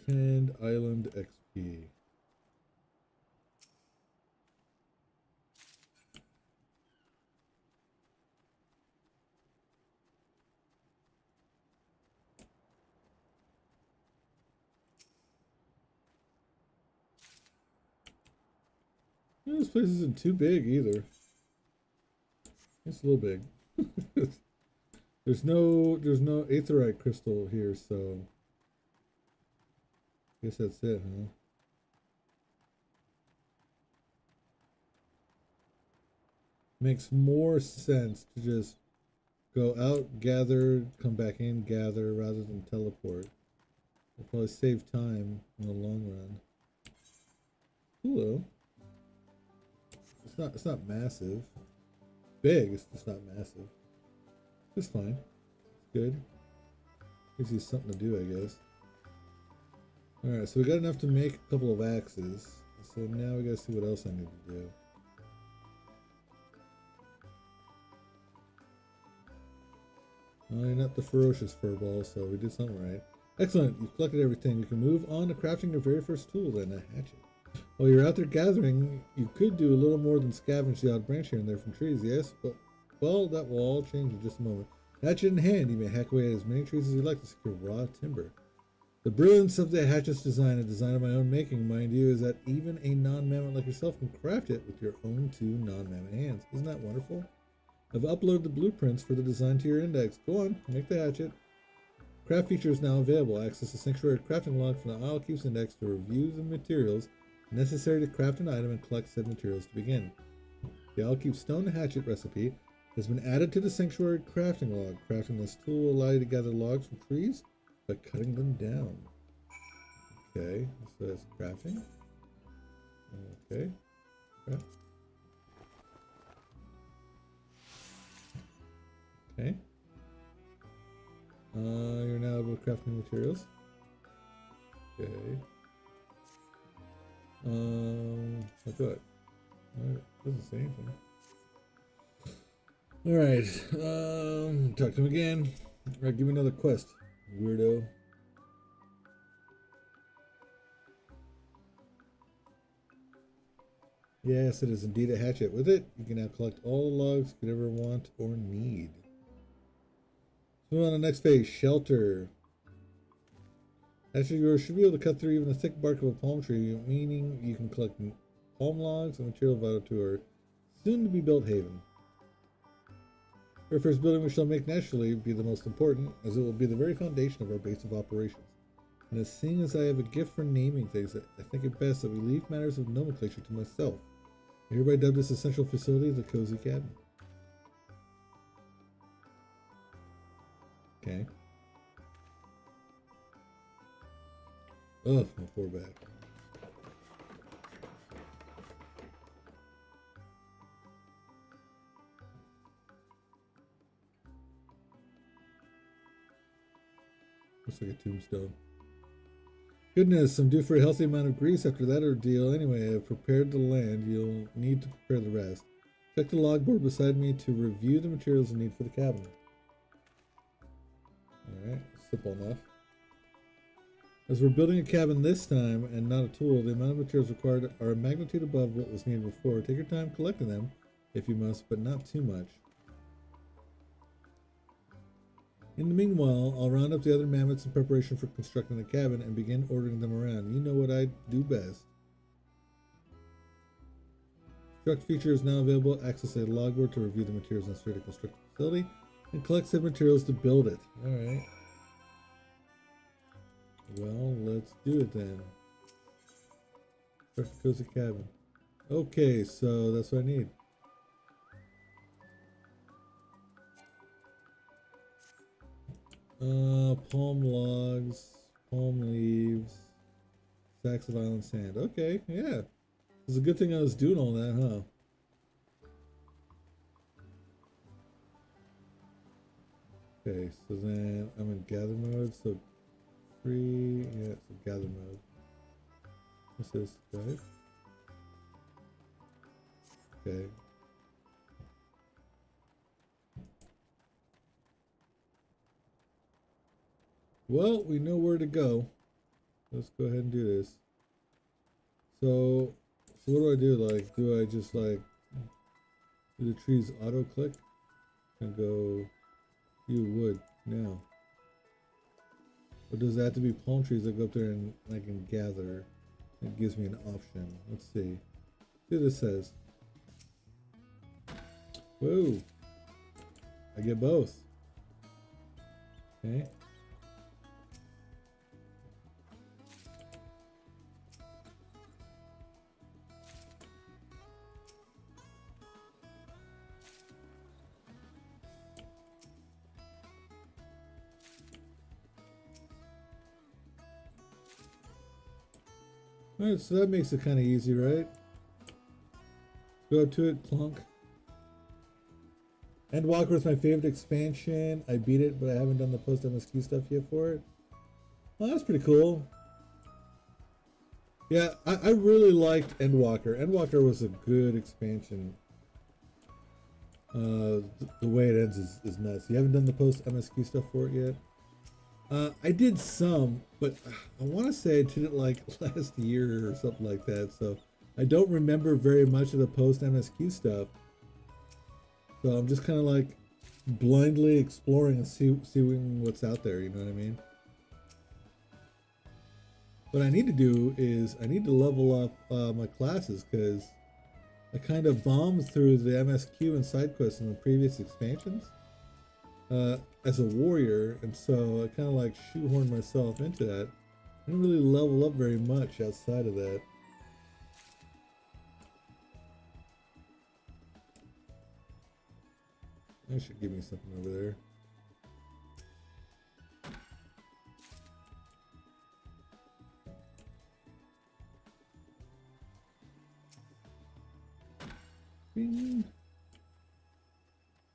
A: And Island XP. This place isn't too big either. It's a little big. there's no aetheryte crystal here, so I guess that's it, huh? Makes more sense to just go out, gather, come back in, gather, rather than teleport. It'll probably save time in the long run. Cool. It's not massive. Big, it's just not massive. It's fine. It's good. Gives you something to do, I guess. Alright, so we got enough to make a couple of axes. So now we gotta see what else I need to do. Oh, you're not the ferocious furball, so we did something right. Excellent, you've collected everything. You can move on to crafting your very first tool, then a hatchet. While you're out there gathering, you could do a little more than scavenge the odd branch here and there from trees, yes? But, well, that will all change in just a moment. Hatchet in hand, you may hack away at as many trees as you like to secure raw timber. The brilliance of the hatchet's design, a design of my own making, mind you, is that even a non-mammoth like yourself can craft it with your own two non-mammoth hands. Isn't that wonderful? I've uploaded the blueprints for the design to your index. Go on, make the hatchet. Craft feature is now available. Access the sanctuary crafting log from the Isle Keeps index to review the materials necessary to craft an item and collect said materials to begin. The Isle Keeps stone hatchet recipe has been added to the sanctuary crafting log. Crafting this tool will allow you to gather logs from trees by cutting them down. Okay, so that's crafting. Okay. Craft. Okay. You're now able to craft new materials. Okay. Like what? Alright, doesn't say anything. Alright, talk to him again. Alright, give me another quest, weirdo. Yes, it is indeed a hatchet. With it, you can now collect all the logs you could ever want or need. Move on to the next phase, shelter. Actually, you should be able to cut through even the thick bark of a palm tree, meaning you can collect palm logs and material vital to our soon-to-be-built haven. Our first building we shall make naturally be the most important, as it will be the very foundation of our base of operations. And as seeing as I have a gift for naming things, I think it best that we leave matters of nomenclature to myself. I hereby dub this essential facility the Cozy Cabin. Okay. Oh, my poor back. Looks like a tombstone. Goodness, I'm due for a healthy amount of grease after that ordeal. Anyway, I've prepared the land. You'll need to prepare the rest. Check the logboard beside me to review the materials you need for the cabin. Alright, simple enough. As we're building a cabin this time and not a tool, the amount of materials required are a magnitude above what was needed before. Take your time collecting them if you must, but not too much. In the meanwhile, I'll round up the other mammoths in preparation for constructing the cabin and begin ordering them around. You know what I do best. Construct feature is now available. Access a logboard to review the materials necessary to construct the facility and collect said materials to build it. Alright. Well, let's do it then. Construct a cozy cabin. Okay, so that's what I need. Palm logs, palm leaves, sacks of island sand. Okay, yeah. It's a good thing I was doing all that, huh? Okay, so then I'm in gather mode, so free, yeah, so gather mode. What's this, guys? Okay. Well, we know where to go. Let's go ahead and do this. So what do I do? Like, do I just like do the trees auto click and go you wood now? Or does it have to be palm trees that go up there and I can gather? It gives me an option. Let's see. See what this says. Whoa. I get both. Okay. Alright, so that makes it kind of easy, right? Go to it, plunk. Endwalker is my favorite expansion. I beat it, but I haven't done the post MSQ stuff yet for it. Well, that's pretty cool. Yeah, I really liked Endwalker. Endwalker was a good expansion. The way it ends is nuts. You haven't done the post MSQ stuff for it yet? I did some, but I want to say I did it like last year or something like that. So I don't remember very much of the post MSQ stuff. So I'm just kind of like blindly exploring and seeing what's out there. You know what I mean? What I need to do is I need to level up my classes because I kind of bombed through the MSQ and side quests in the previous expansions. As a warrior, and so I kind of like shoehorned myself into that. I didn't really level up very much outside of that. That should give me something over there. Bing.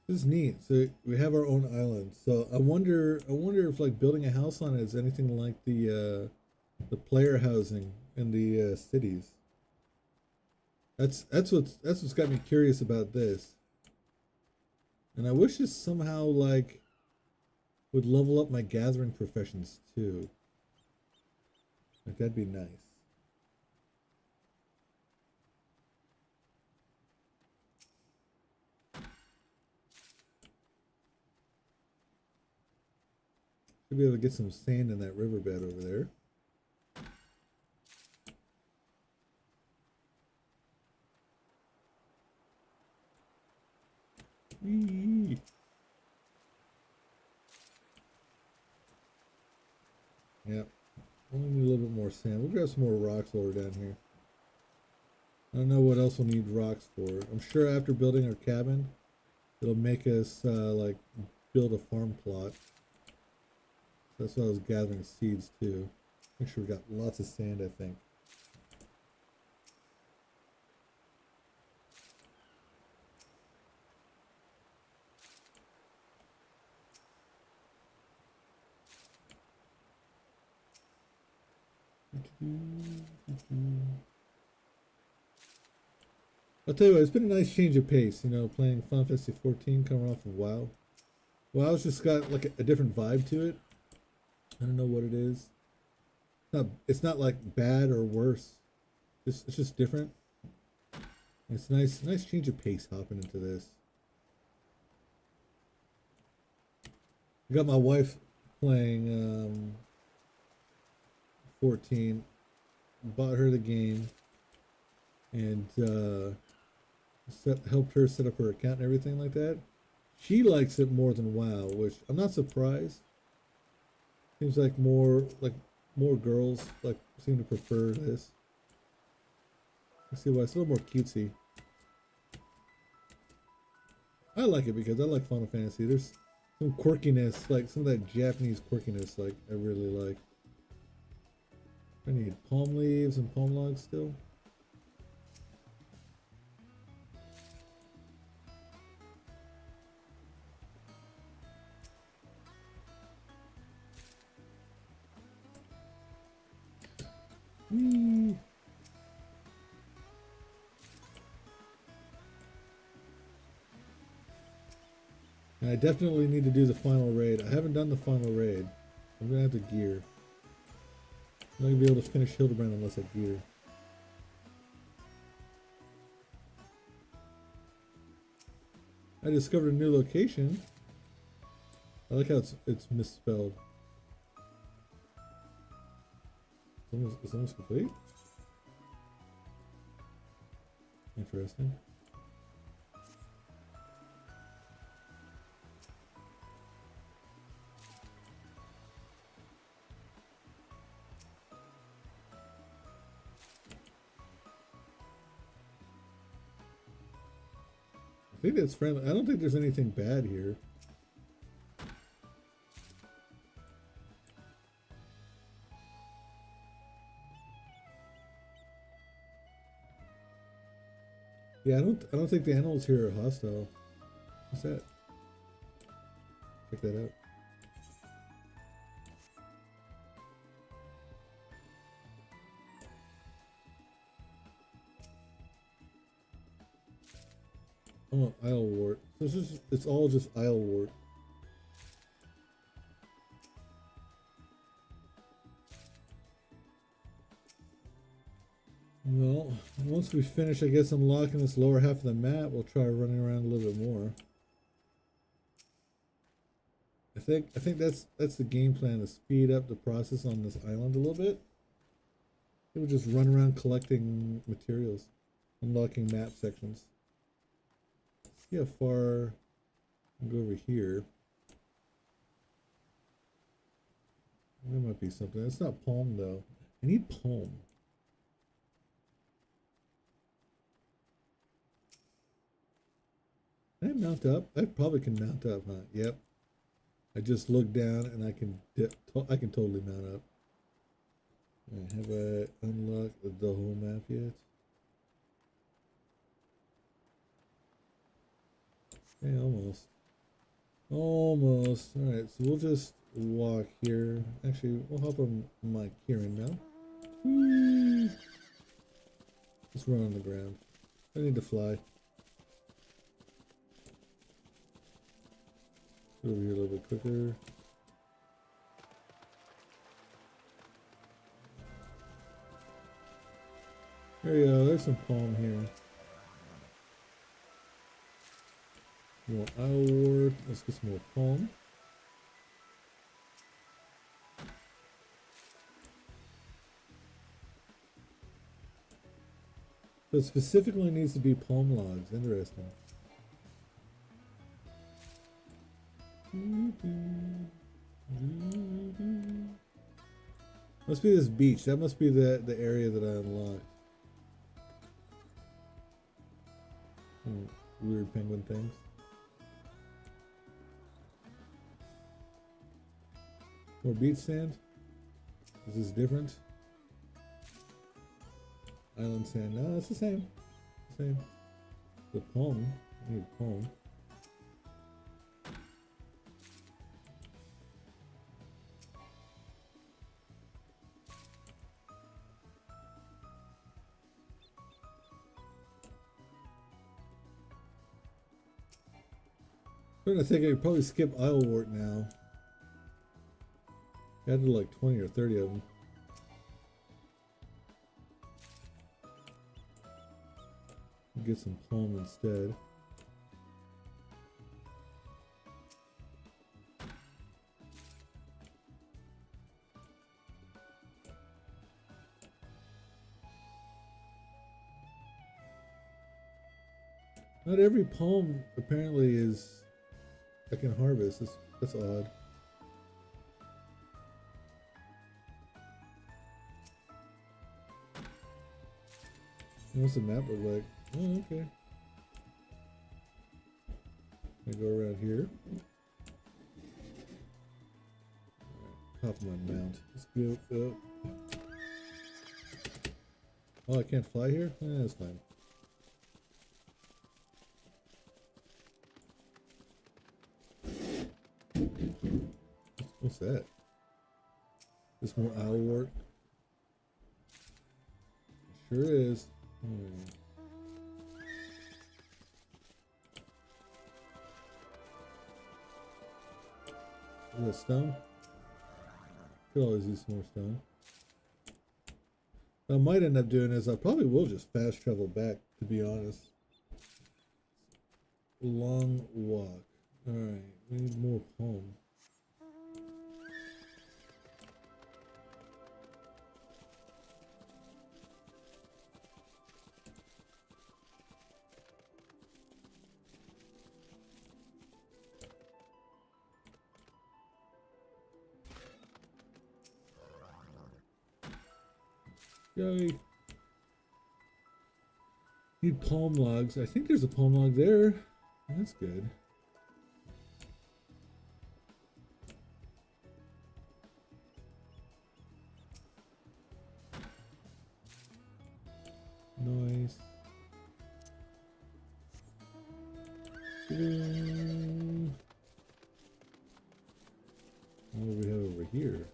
A: This is neat. So we have our own island. So I wonder if like building a house on it is anything like the player housing in the cities. That's what's got me curious about this. And I wish this somehow like would level up my gathering professions too. Like that'd be nice. Should be able to get some sand in that riverbed over there. Whee. Yep. Only need a little bit more sand. We'll grab some more rocks while we're down here. I don't know what else we'll need rocks for. I'm sure after building our cabin, it'll make us like build a farm plot. That's why I was gathering seeds too. Make sure we got lots of sand, I think. I'll tell you what, it's been a nice change of pace, you know, playing Final Fantasy 14 coming off of WoW. WoW's just got like a different vibe to it. I don't know what it is. It's not like bad or worse. It's just different. It's nice change of pace hopping into this. I got my wife playing 14. Bought her the game and helped her set up her account and everything like that. She likes it more than WoW, which I'm not surprised. Seems like more girls seem to prefer this. Let's see why. It's a little more cutesy. I like it because I like Final Fantasy. There's some quirkiness, like some of that Japanese quirkiness, like I really like. I need palm leaves and palm logs still. Whee! I definitely need to do the final raid. I haven't done the final raid. I'm gonna have to gear. I'm not gonna be able to finish Hildebrand unless I gear. I discovered a new location. I like how it's misspelled. It's almost complete. Interesting. I think that's friendly. I don't think there's anything bad here. Yeah, I don't think the animals here are hostile. What's that? Check that out. Oh, Isle Wart. So it's all just Isle Wart. Well, once we finish, I guess, unlocking this lower half of the map, we'll try running around a little bit more. I think that's the game plan, to speed up the process on this island a little bit. It would just run around collecting materials, unlocking map sections. See how far I can go over here. There might be something. It's not palm though. I need palm. Can I mount up? I probably can mount up, huh? Yep. I just looked down and I can totally mount up. Right, have I unlocked the whole map yet? Hey, almost. Almost. Alright, so we'll just walk here. Actually, we'll hop on my Kieran now. Whee! Just run on the ground. I need to fly. Over here a little bit quicker. There you go, there's some palm here. More Isle Wart. Let's get some more palm. So it specifically needs to be palm logs. Interesting. Must be this beach. That must be the area that I unlocked. Weird penguin things. More beach sand? Is this different? Island sand. No, it's the same. The same. The palm. I need palm. trying to think I could probably skip Islewort now. I had to do like 20 or 30 of them. Get some palm instead. Not every palm apparently is I can harvest. That's odd. What's the map look like? Oh, okay. I go around here. Top of my mount. Let's go up. Oh, I can't fly here? That's fine. What's that? This more Islewort? Sure is. Is that stone? Could always use some more stone. What I might end up doing is I probably will just fast travel back, to be honest. Long walk. Alright, we need more palm. Yay. Need palm logs. I think there's a palm log there. That's good. Nice. What do we have over here?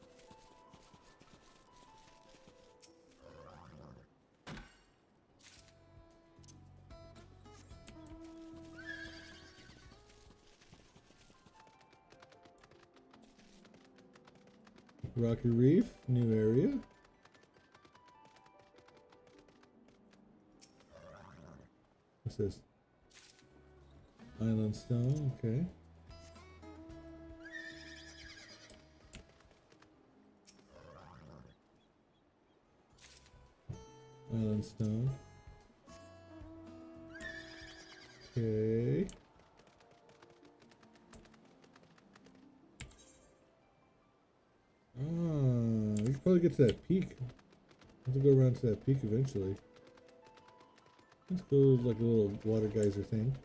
A: Rocky Reef, new area. What's this? Island stone, okay. Island stone. Okay. We can probably get to that peak. I have to go around to that peak eventually. Let's go like a little water geyser thing.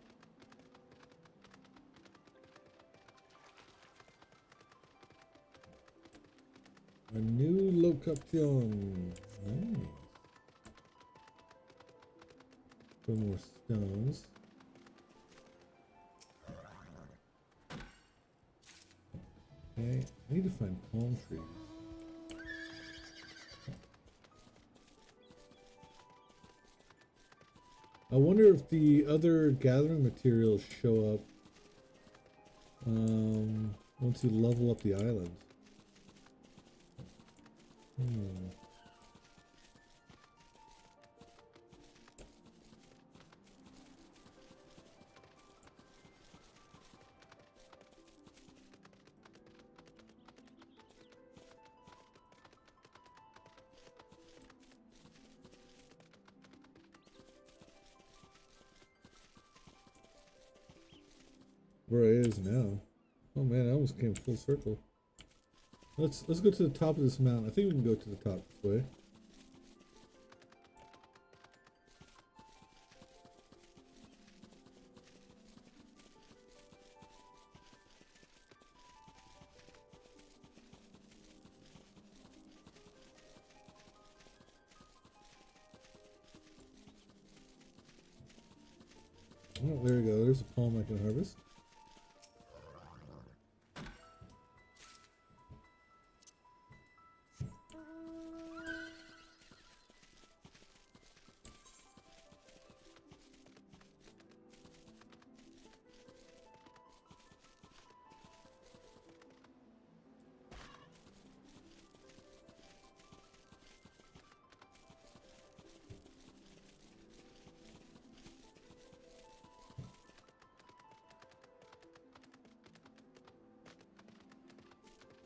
A: A new location. Nice. Some more stones. Okay, I need to find palm trees. I wonder if the other gathering materials show up once you level up the island. Where it is now. Oh man, I almost came full circle. Let's go to the top of this mountain. I think we can go to the top this way. Oh, there we go. There's a palm I can harvest.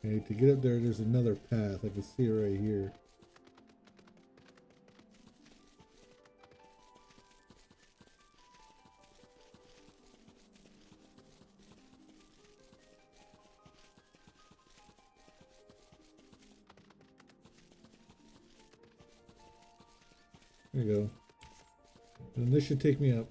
A: Okay, to get up there, there's another path. I can see it right here. There you go. And this should take me up.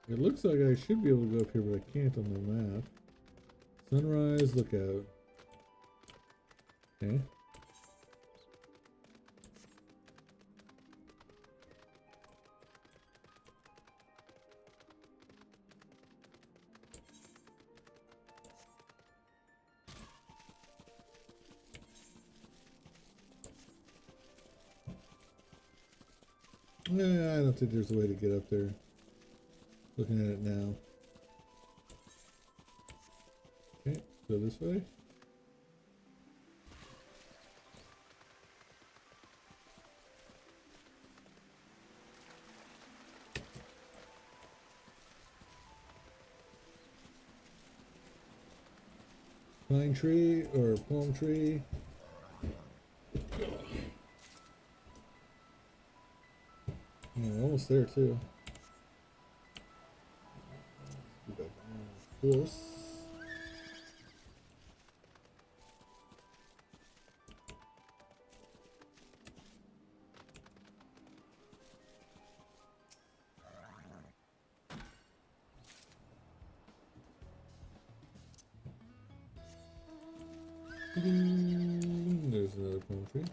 A: It looks like I should be able to go up here, but I can't on the map. Sunrise lookout. Okay. I don't think there's a way to get up there. Looking at it now. Okay, go this way. Pine tree or palm tree. Yeah, almost there too. Horse. There's another palm tree.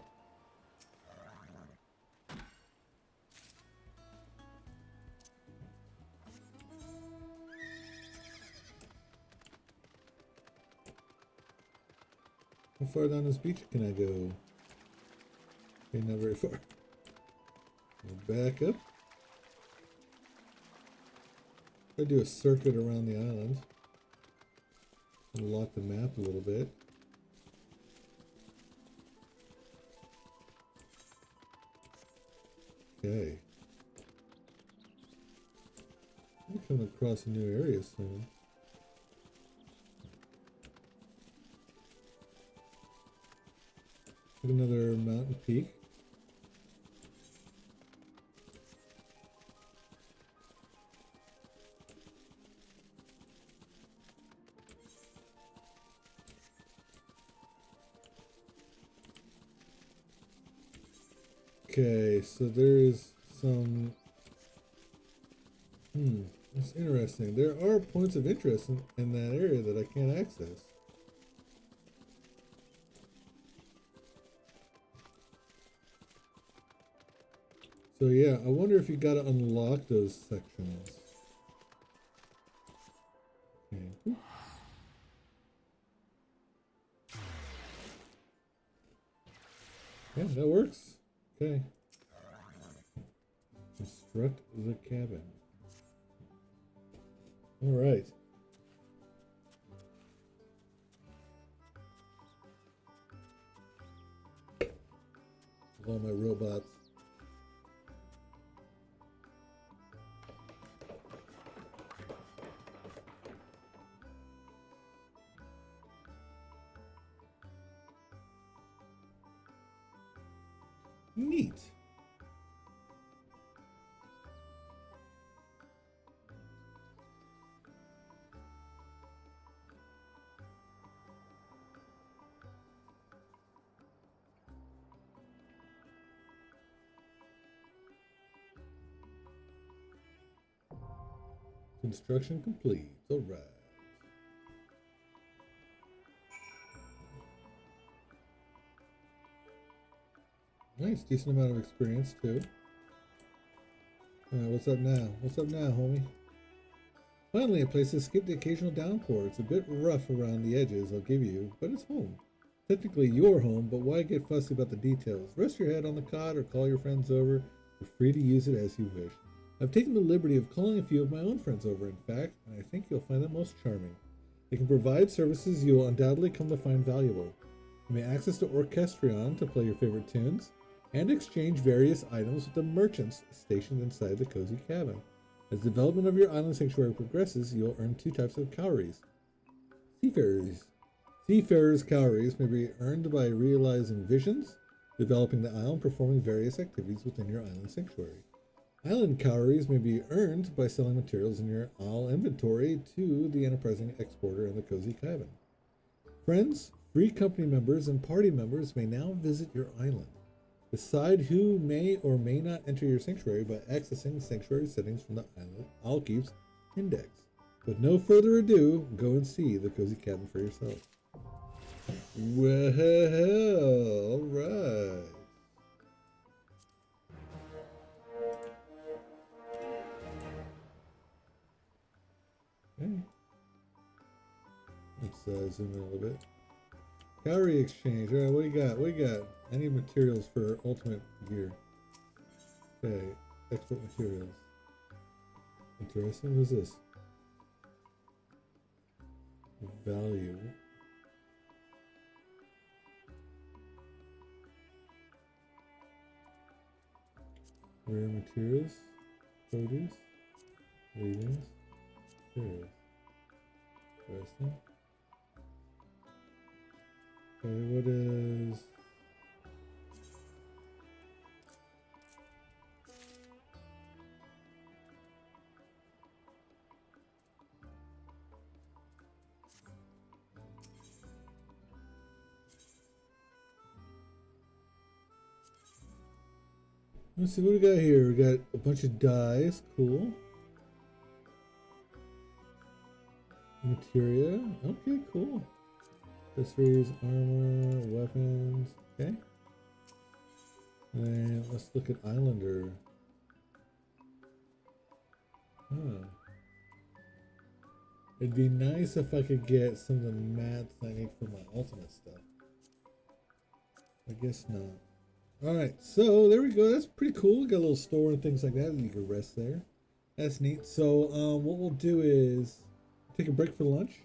A: How far down this beach can I go? Okay, not very far. Back up. I do a circuit around the island. Unlock the map a little bit. Okay. I'm coming across a new area soon. Another mountain peak. Okay, so there is some. That's interesting. There are points of interest in that area that I can't access. So yeah, I wonder if you gotta unlock those sections. Okay. Yeah, that works. Okay. Construct the cabin. All right. All my robots. Neat. Construction complete. All right. Nice, decent amount of experience too. What's up now? What's up now, homie? Finally, a place to skip the occasional downpour. It's a bit rough around the edges, I'll give you, but it's home. technically your home, but why get fussy about the details? Rest your head on the cot or call your friends over. You're free to use it as you wish. I've taken the liberty of calling a few of my own friends over, in fact, and I think you'll find them most charming. They can provide services you'll undoubtedly come to find valuable. You may access the Orchestrion to play your favorite tunes, and exchange various items with the merchants stationed inside the cozy cabin. As development of your island sanctuary progresses, you'll earn 2 types of cowries. Seafarers. Seafarers' cowries may be earned by realizing visions, developing the island, performing various activities within your island sanctuary. Island cowries may be earned by selling materials in your isle inventory to the enterprising exporter in the cozy cabin. Friends, free company members, and party members may now visit your island. Decide who may or may not enter your sanctuary by accessing sanctuary settings from the Isle Keep's index. With no further ado, go and see the cozy cabin for yourself. Well, alright. Okay. Let's zoom in a little bit. Cowrie exchange. Alright, what do you got? What do you got? I need materials for ultimate gear. Okay, export materials. Interesting. Who's this? Value. Rare materials. Produce. Leavings. Materials. Interesting. Okay, what is... Let's see what we got here. We got a bunch of dice. Cool. Materia. Okay, cool. Accessories, armor, weapons. Okay. And let's look at Islander. Huh. It'd be nice if I could get some of the mats I need for my ultimate stuff. I guess not. Alright, so there we go. That's pretty cool. Got a little store and things like that. You can rest there. That's neat. So what we'll do is take a break for lunch.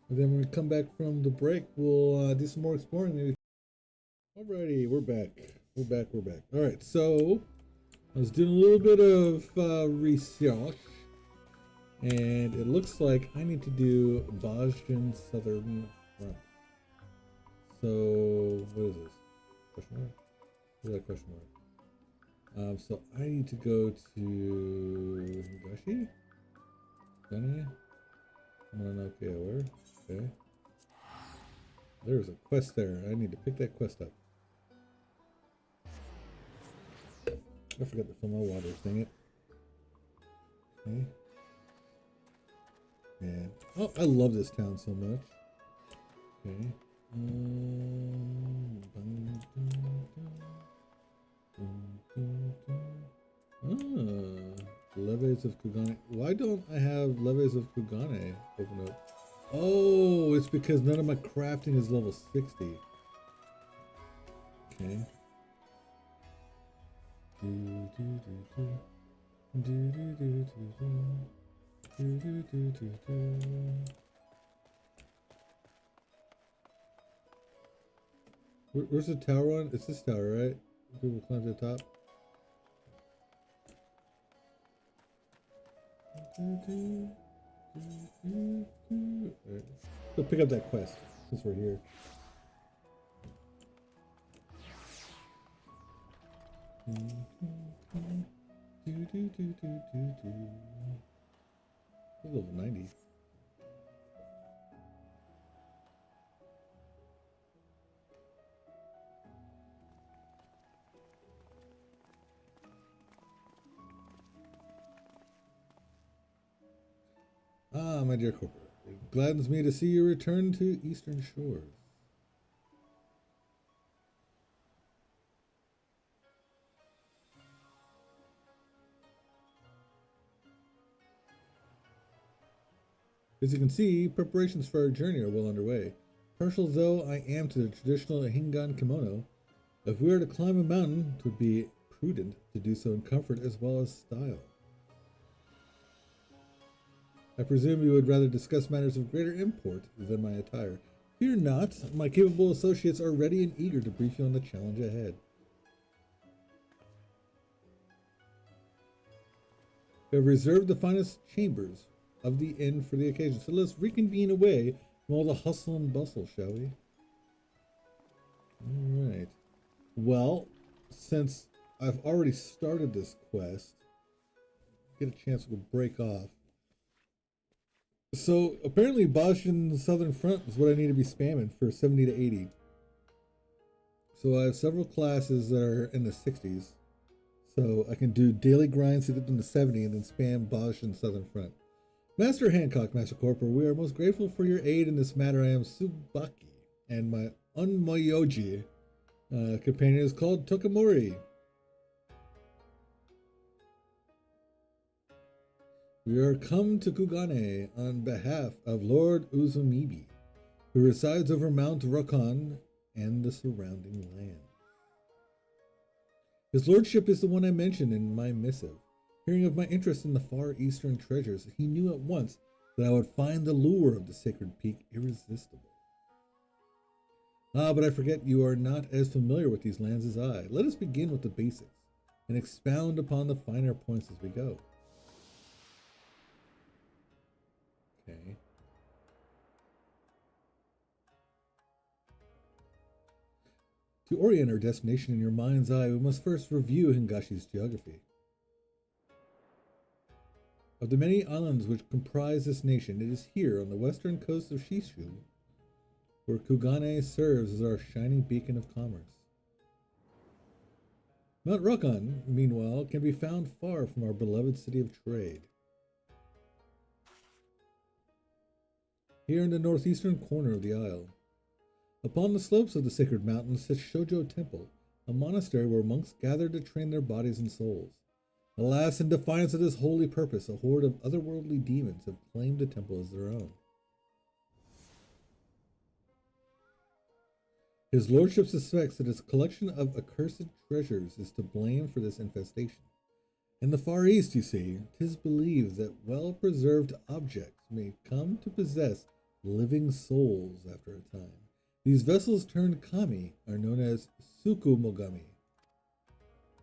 A: And then when we come back from the break, we'll do some more exploring. Maybe. Alrighty, we're back. We're back. Alright, so I was doing a little bit of research. And it looks like I need to do Boston Southern Front. So, what is this? Question mark? What is that question mark? So I need to go to Higashi? Gunny? Okay, where? Okay. There's a quest there. I need to pick that quest up. I forgot to fill my water, dang it. Okay. And oh, I love this town so much. Okay. Leves of Kugane. Why don't I have Leves of Kugane open up? Oh, it's because none of my crafting is level 60. Okay. Where's the tower on? It's this tower, right? People climb to the top. Right. So pick up that quest since we're here. Level 90. Ah, my dear Cooper, it gladdens me to see you return to Eastern Shores. As you can see, preparations for our journey are well underway. partial though I am to the traditional Hingan kimono, if we were to climb a mountain, it would be prudent to do so in comfort as well as style. I presume you would rather discuss matters of greater import than my attire. Fear not, my capable associates are ready and eager to brief you on the challenge ahead. We have reserved the finest chambers of the inn for the occasion, so let's reconvene away from all the hustle and bustle, shall we? Alright. Well, since I've already started this quest, get a chance to break off. So apparently Bosnian Southern Front is what I need to be spamming for 70 to 80. So I have several classes that are in the 60s. So I can do daily grinds to get them to 70 and then spam Bosnian Southern Front. Master Hancock, Master Corporal, we are most grateful for your aid in this matter. I am Tsubaki, and my Unmoyoji companion is called Tokamori. We are come to Kugane on behalf of Lord Uzumibi, who resides over Mount Rokon and the surrounding land. His lordship is the one I mentioned in my missive. Hearing of my interest in the far eastern treasures, he knew at once that I would find the lure of the sacred peak irresistible. Ah, but I forget you are not as familiar with these lands as I. Let us begin with the basics and expound upon the finer points as we go. Okay. To orient our destination in your mind's eye, we must first review Hingashi's geography. Of the many islands which comprise this nation, it is here on the western coast of Shishu where Kugane serves as our shining beacon of commerce. Mount Rokon, meanwhile, can be found far from our beloved city of trade. Here in the northeastern corner of the isle, upon the slopes of the sacred mountain sits Shoujo Temple, a monastery where monks gather to train their bodies and souls. Alas, in defiance of this holy purpose, a horde of otherworldly demons have claimed the temple as their own. His lordship suspects that his collection of accursed treasures is to blame for this infestation. In the Far East, you see, 'tis believed that well-preserved objects may come to possess living souls after a time. These vessels turned kami are known as sukumogami.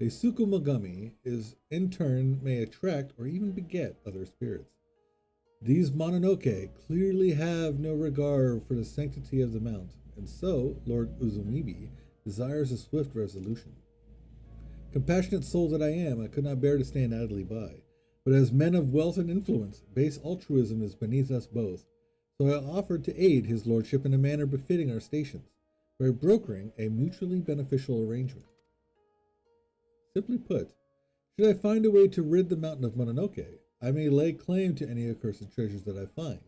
A: A sukumogami is, in turn, may attract or even beget other spirits. These Mononoke clearly have no regard for the sanctity of the mount, and so Lord Uzumibi desires a swift resolution. Compassionate soul that I am, I could not bear to stand idly by. But as men of wealth and influence, base altruism is beneath us both. So I offered to aid his lordship in a manner befitting our stations, by brokering a mutually beneficial arrangement. Simply put, should I find a way to rid the mountain of Mononoke, I may lay claim to any accursed treasures that I find.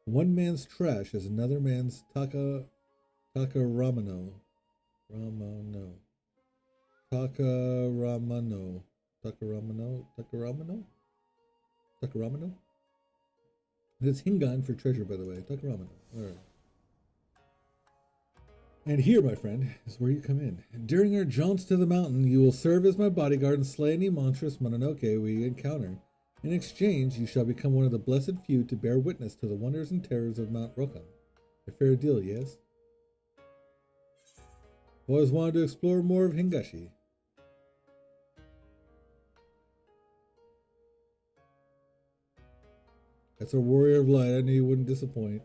A: One man's trash is another man's Takaramano. It's Hingan for treasure, by the way. Takaramano. Alright. And here, my friend, is where you come in. During our jaunts to the mountain, you will serve as my bodyguard and slay any monstrous Mononoke we encounter. In exchange, you shall become one of the blessed few to bear witness to the wonders and terrors of Mount Rokon. A fair deal, yes? I've always wanted to explore more of Hingashi. That's a warrior of light. I knew you wouldn't disappoint.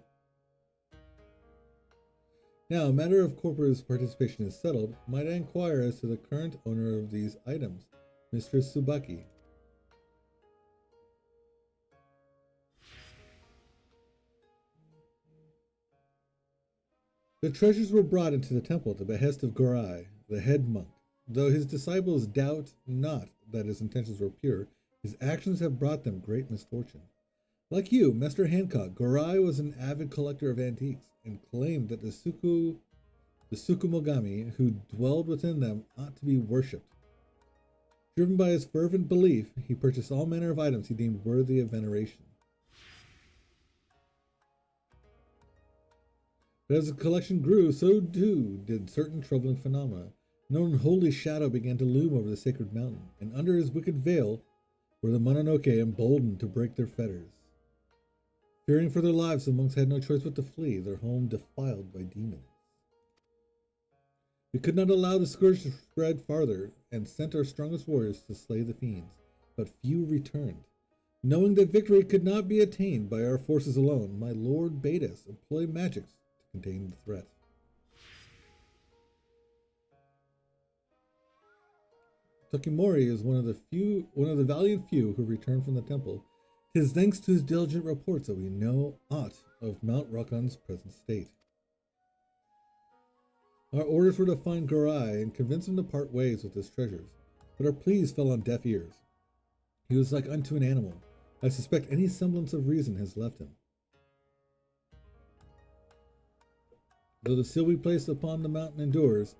A: Now, a matter of corporate participation is settled. Might I inquire as to the current owner of these items, Mr. Tsubaki? The treasures were brought into the temple at the behest of Gorai, the head monk. Though his disciples doubt not that his intentions were pure, his actions have brought them great misfortune. Like you, Master Hancock, Gorai was an avid collector of antiques and claimed that the Sukumogami who dwelled within them ought to be worshipped. Driven by his fervent belief, he purchased all manner of items he deemed worthy of veneration. But as the collection grew, so too did certain troubling phenomena. An unholy shadow began to loom over the sacred mountain, and under his wicked veil were the Mononoke emboldened to break their fetters. Fearing for their lives, the monks had no choice but to flee, their home defiled by demons. We could not allow the scourge to spread farther, and sent our strongest warriors to slay the fiends, but few returned. Knowing that victory could not be attained by our forces alone, my lord bade us employ magics to contain the threat. Tokimori is one of the valiant few who returned from the temple. 'Tis thanks to his diligent reports that we know aught of Mount Rakan's present state. Our orders were to find Gorai and convince him to part ways with his treasures, but our pleas fell on deaf ears. He was like unto an animal. I suspect any semblance of reason has left him. Though the seal we place upon the mountain endures,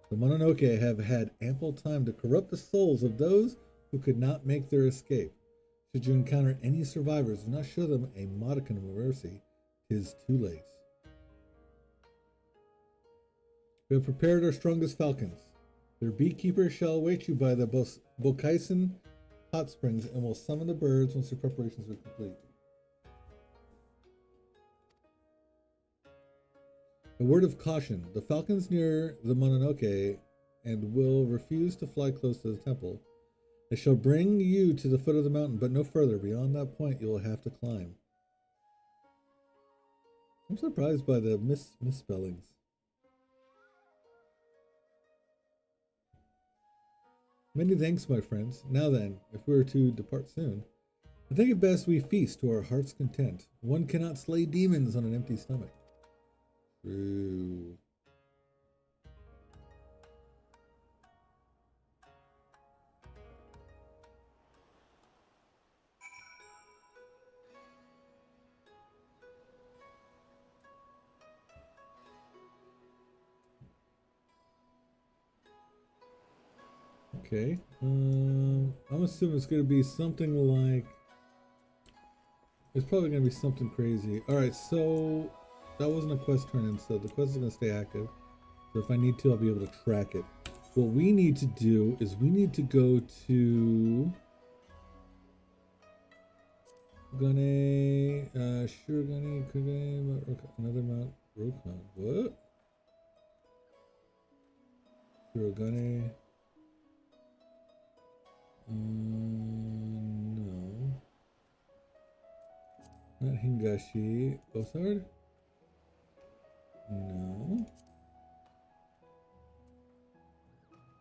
A: the Mononoke have had ample time to corrupt the souls of those who could not make their escape. Should you encounter any survivors, do not show them a modicum of mercy. 'Tis too late. We have prepared our strongest falcons. Their beekeepers shall await you by the Bokaisen hot springs and will summon the birds once the preparations are complete. A word of caution. The falcons near the Mononoke and will refuse to fly close to the temple. They shall bring you to the foot of the mountain, but no further. Beyond that point, you will have to climb. I'm surprised by the misspellings. Many thanks, my friends. Now then, if we are to depart soon, I think it best we feast to our heart's content. One cannot slay demons on an empty stomach. True. Okay. I'm assuming it's going to be something like... It's probably going to be something crazy. Alright, so... That wasn't a quest turn-in, so the quest is going to stay active. So if I need to, I'll be able to track it. What we need to do is we need to go to... Shurigane, Kugane, another Mount Rokan. What? Shurigane... no. Not Hingashi. Osard? No.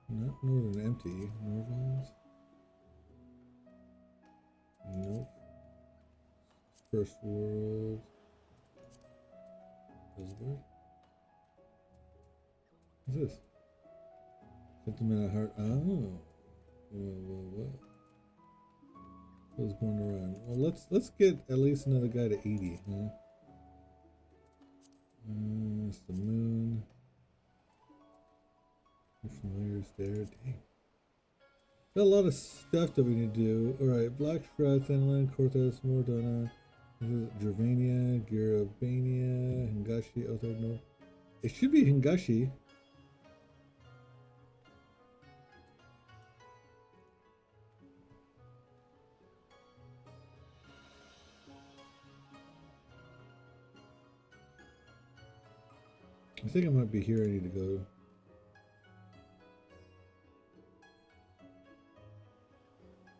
A: Not Northern Empty. Northern's? Nope. First World. Elizabeth? What's this? Sentiment of Heart. Oh. What? I was born to run. Well, let's get at least another guy to 80, huh? It's the moon. Your familiars there. Dang. Got a lot of stuff that we need to do. Alright, Black Shroud, Thenland, Cortez, Mordona, Gervania, Garabania, Hingashi, Othar, no. It should be Hingashi. I think I might be here. I need to go.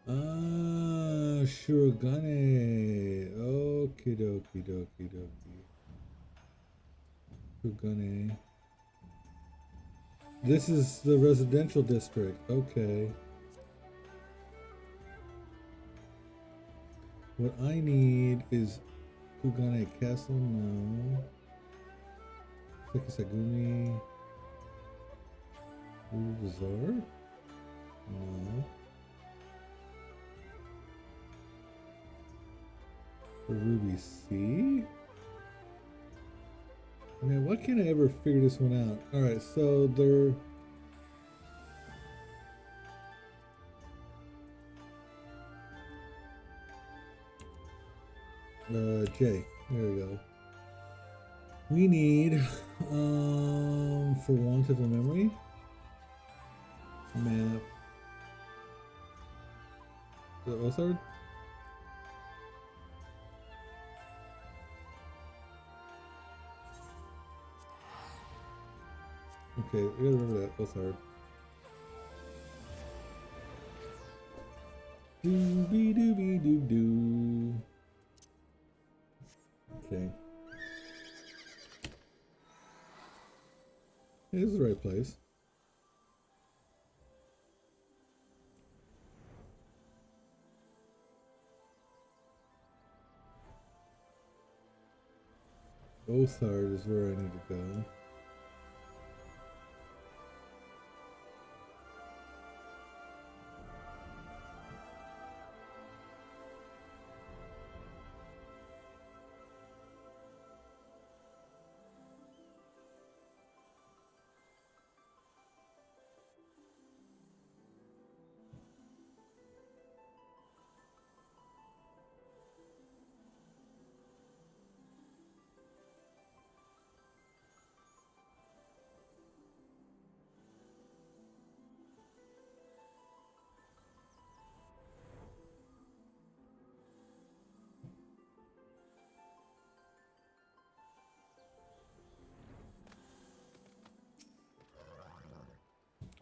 A: Ah, Shurigane. Okie dokie dokie dokie. Shurigane. This is the residential district. Okay. What I need is Kugane Castle. No. Sekisagumi. Bazaar? No. The Ruby Sea? Man, why can't I ever figure this one out? Alright, so they're... J. There we go. We need, for want of a memory, map. The Othard? Okay, we gotta remember that. Othard. Doobie doobie doo doo. Okay. Hey, this is the right place. Othard is where I need to go.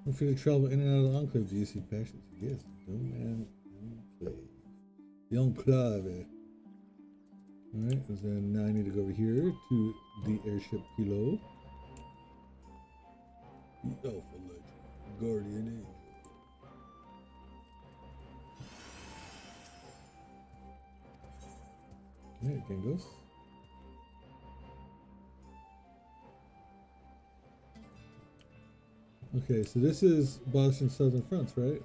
A: I'm free to travel in and out of the Enclave. Do you see passions? Yes, Dome and Enclave. The Enclave. Alright, and then now I need to go over here to the airship Kilo. The Alpha Legend, Guardian Angel. Alright, Gengos. Okay, so this is Boston Southern Fronts, right?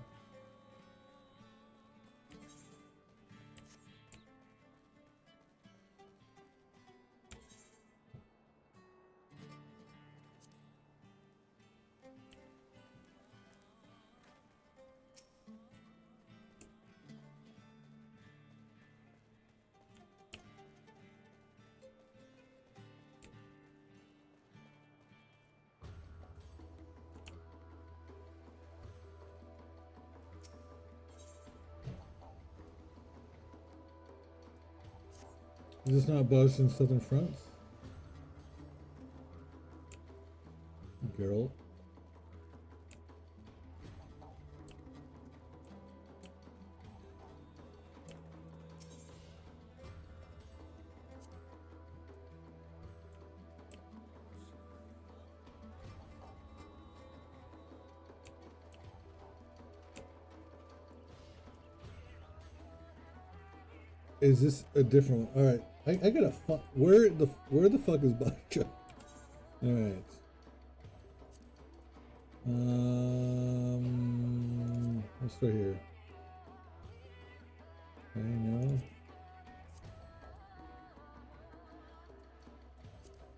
A: Is this not Boston Southern Fronts? Girl. Is this a different one? Alright. I gotta fuck. Where the fuck is Bacha? Alright. Let's start here. Okay, no.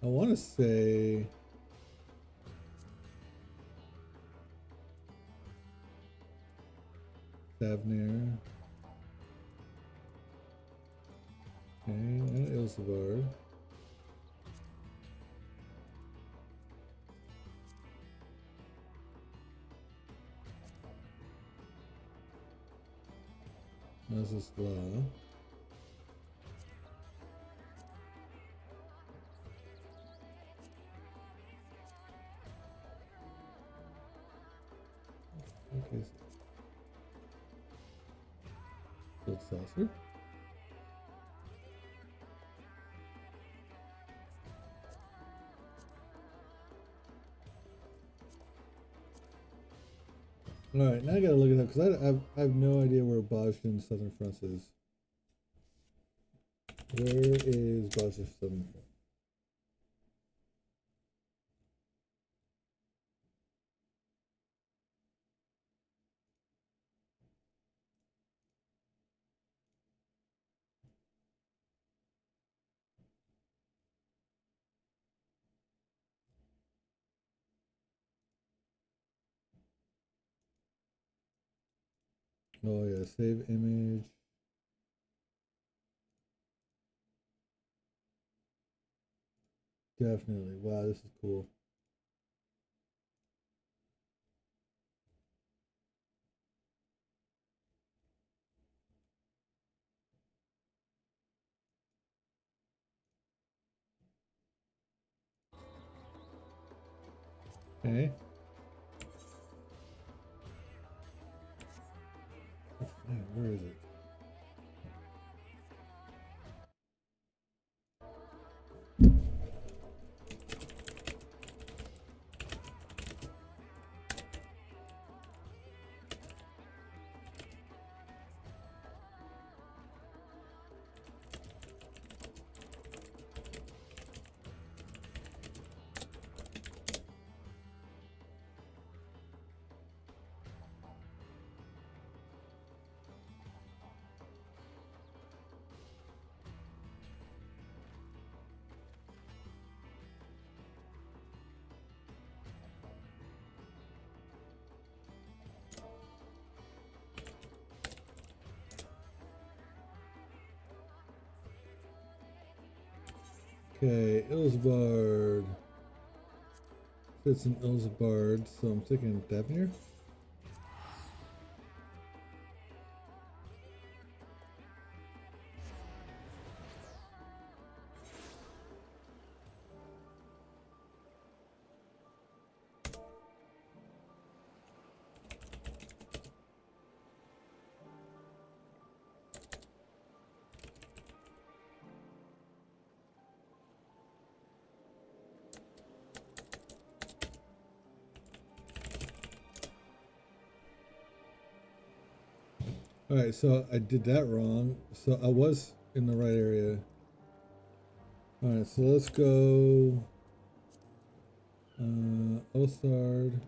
A: I want to say Savnir. Okay, and Ilsevard. This is Law. Okay. Gold Saucer. Alright, now I gotta look it up because I have no idea where Boston Southern Fronts is. Where is Boston Southern Fronts? Oh yeah, save image. Definitely. Wow, this is cool. Okay. Man, where is it? Okay, Ilsbard. It's an Ilsbard, so I'm thinking Devnir. Alright, so I did that wrong. So I was in the right area. Alright, so let's go Osard.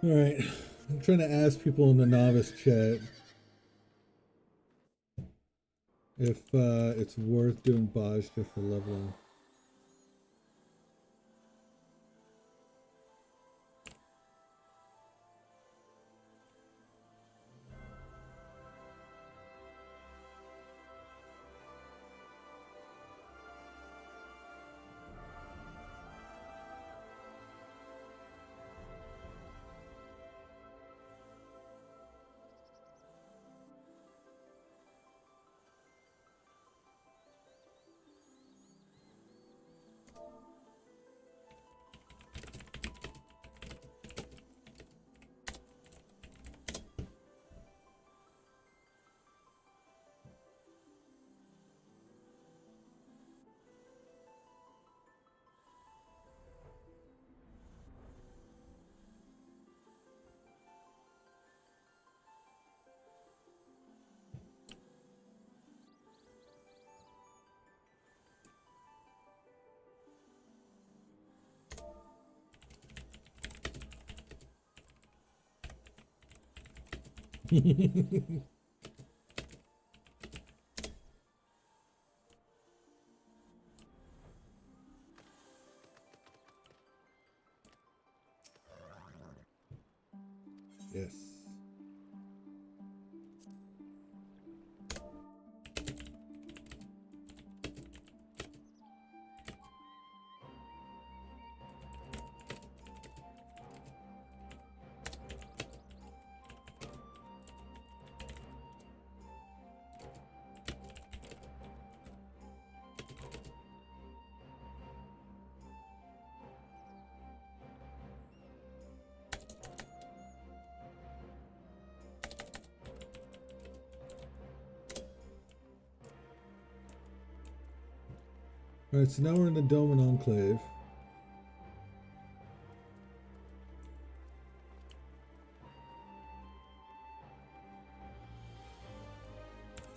A: Alright, I'm trying to ask people in the novice chat if it's worth doing Baj just for leveling. Yes. Alright, so now we're in the Dome and Enclave.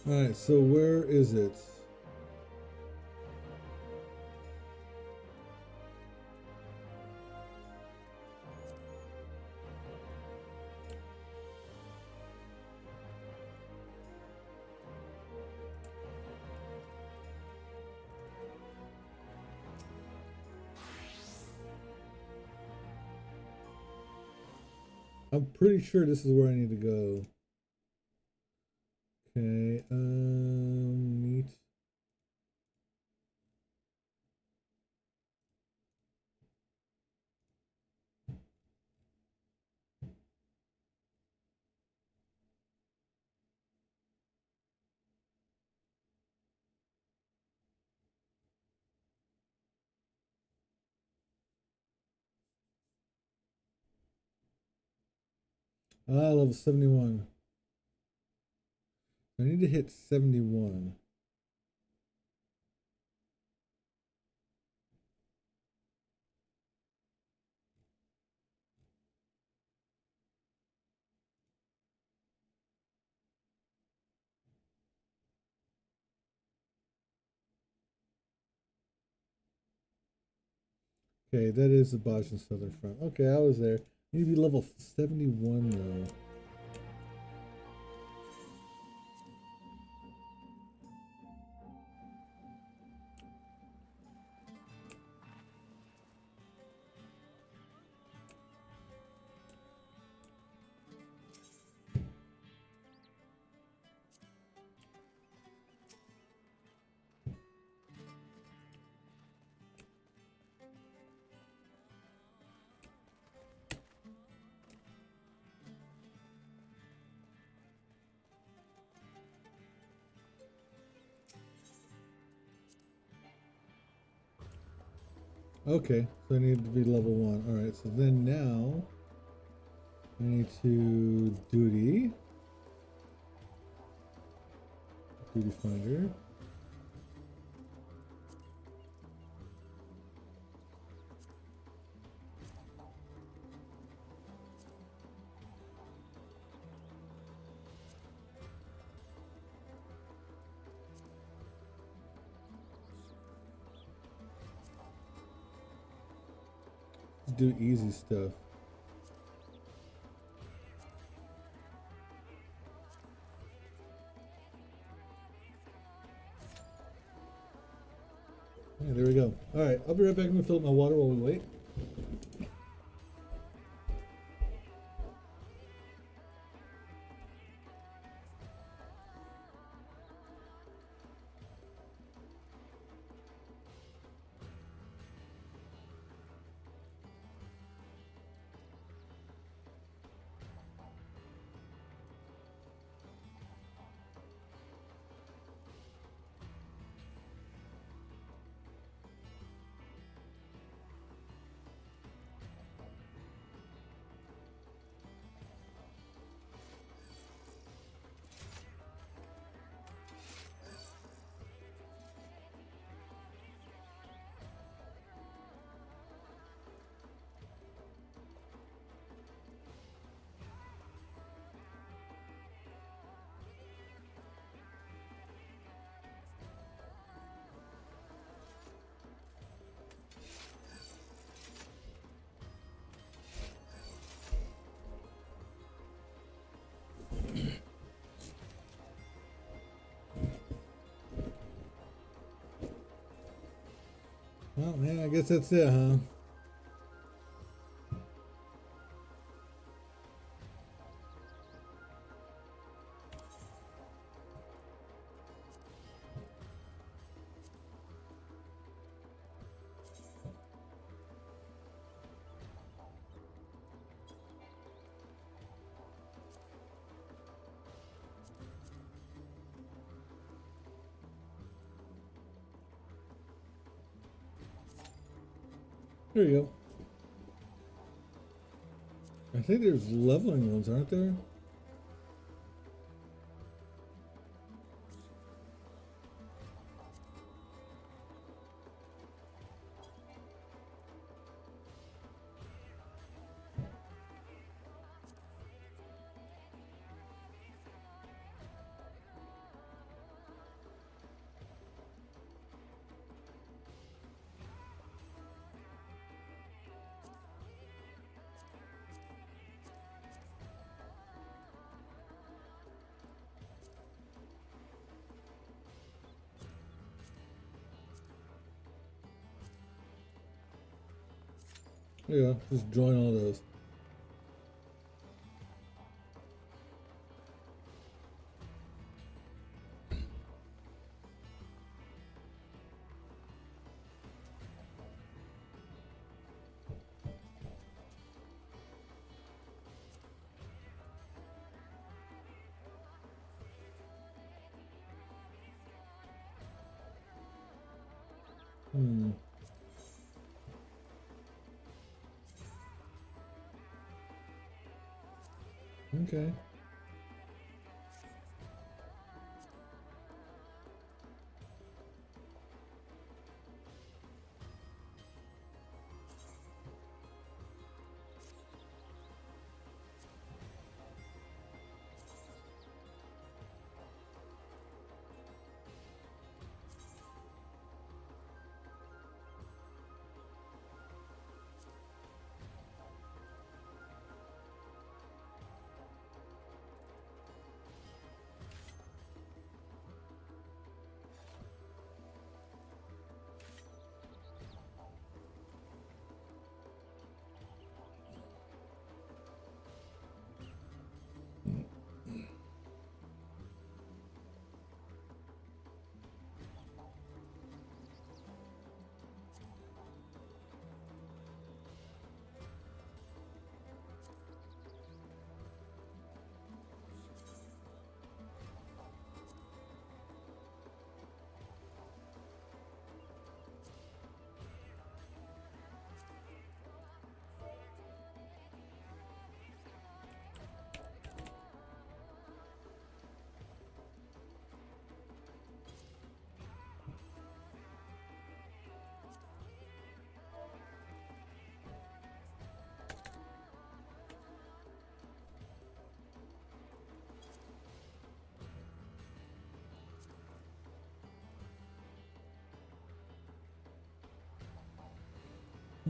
A: Alright, so where is it? I'm pretty sure this is where I need to go. Okay, meet. Level 71. I need to hit 71. Okay, that is the Boston Southern Front. Okay, I was there. I need to be level 71 though. Okay, so I need to be level 1. Alright, so then now I need to duty finder. Do easy stuff. Yeah, there we go. Alright, I'll be right back. I'm gonna fill up my water while we wait. Well, man, I guess that's it, huh? There you go. I think there's leveling ones, aren't there? There you go. Just join all those. Hmm. Okay.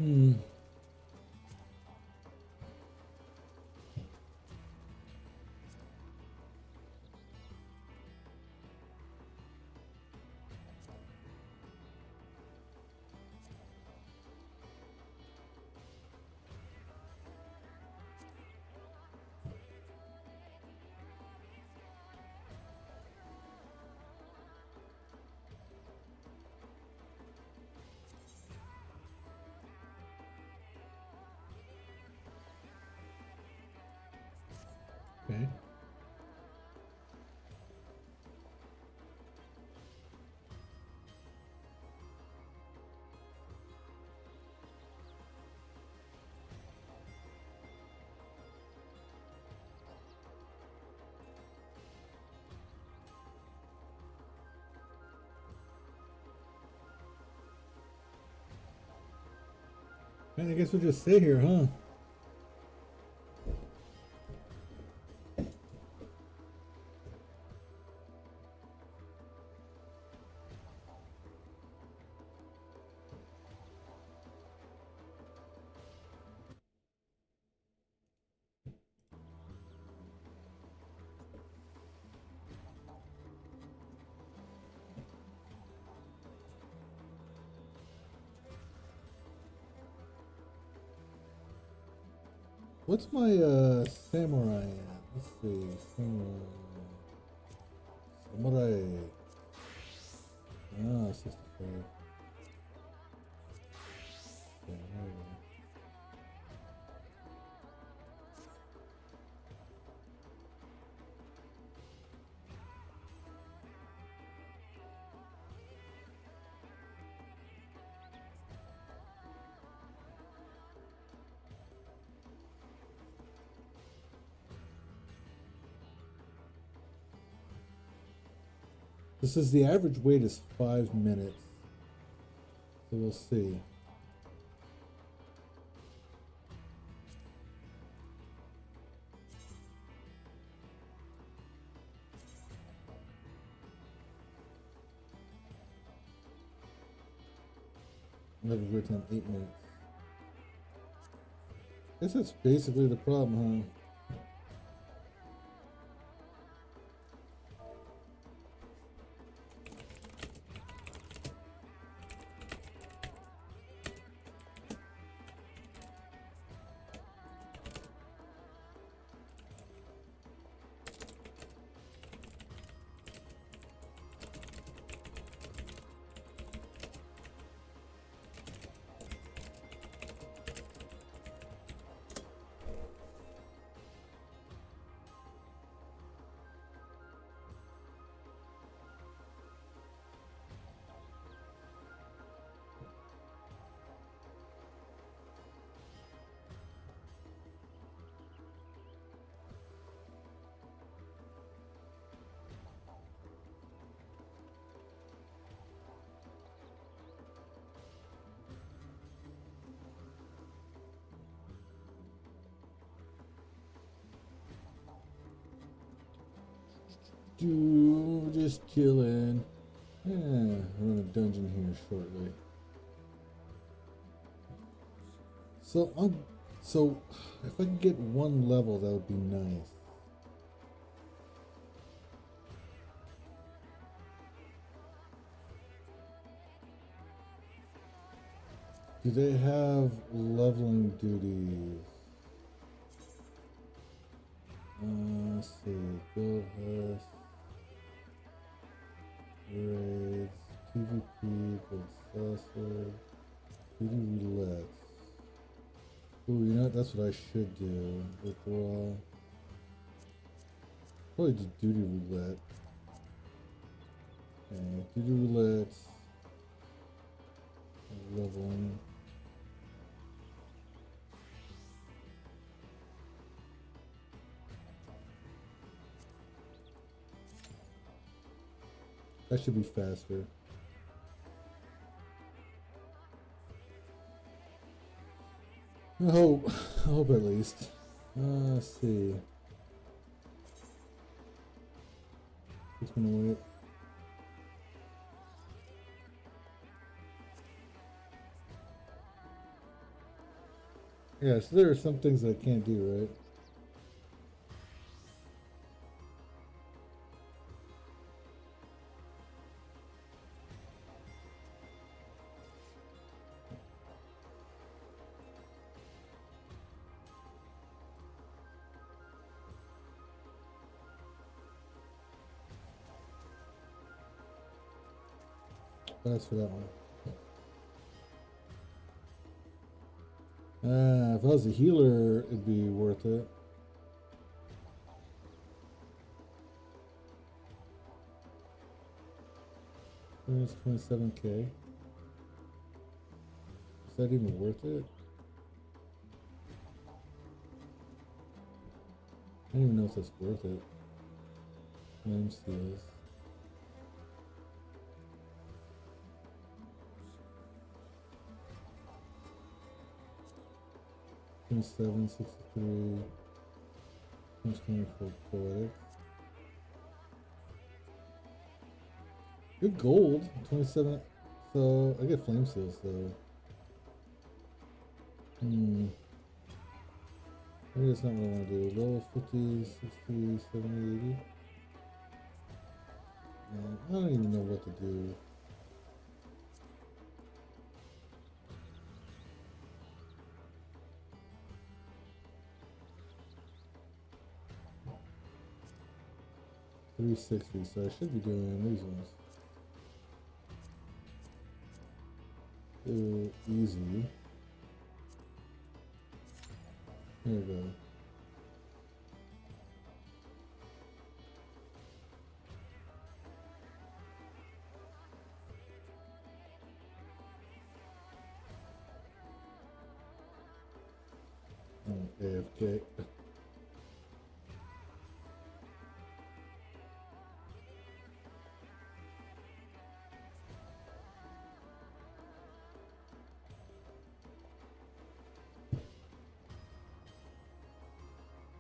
A: Hmm. Okay. Man, I guess we'll just sit here, huh? What's my samurai at? Let's see. Samurai. Ah, 65. Okay, there we go. This is the average wait is 5 minutes. So we'll see. Average wait time 8 minutes. I guess that's basically the problem, huh? Just chilling. Yeah, run a dungeon here shortly. So if I can get one level, that would be nice. Do they have leveling duties? Let's see. Guild House, raids, PvP, Gold Saucer, duty roulette. Ooh, you know what? That's what I should do. Withdraw. Probably just duty roulette. Okay, duty roulette. Leveling. That should be faster. I hope at least. Let's see. Just gonna wait. Yeah, so there are some things that I can't do, right? That's for that one. If I was a healer, it'd be worth it. It's 27k. Is that even worth it? I don't even know if that's worth it. Flame seals. 2763. 24 poetic. Good gold. 27. So I get flame seals though. Maybe that's not what I want to do. Level 50, 60, 70, 80. I don't even know what to do. $360, so I should be doing these ones. Do easy. There we go. AFK.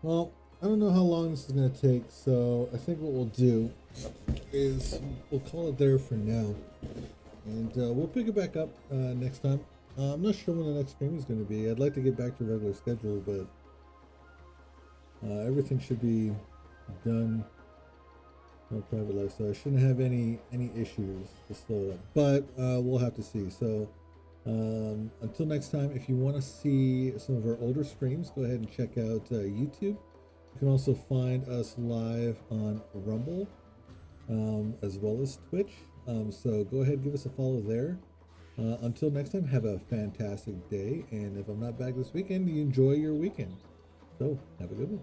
A: Well, I don't know how long this is going to take, so I think what we'll do is we'll call it there for now. And we'll pick it back up next time. I'm not sure when the next stream is going to be. I'd like to get back to regular schedule, but everything should be done in my private life, so I shouldn't have any issues to slow it up. But we'll have to see. So until next time, if you want to see some of our older streams, go ahead and check out YouTube. You can also find us live on Rumble, as well as Twitch. So go ahead and give us a follow there. Until next time, have a fantastic day, and if I'm not back this weekend, you enjoy your weekend. So have a good one.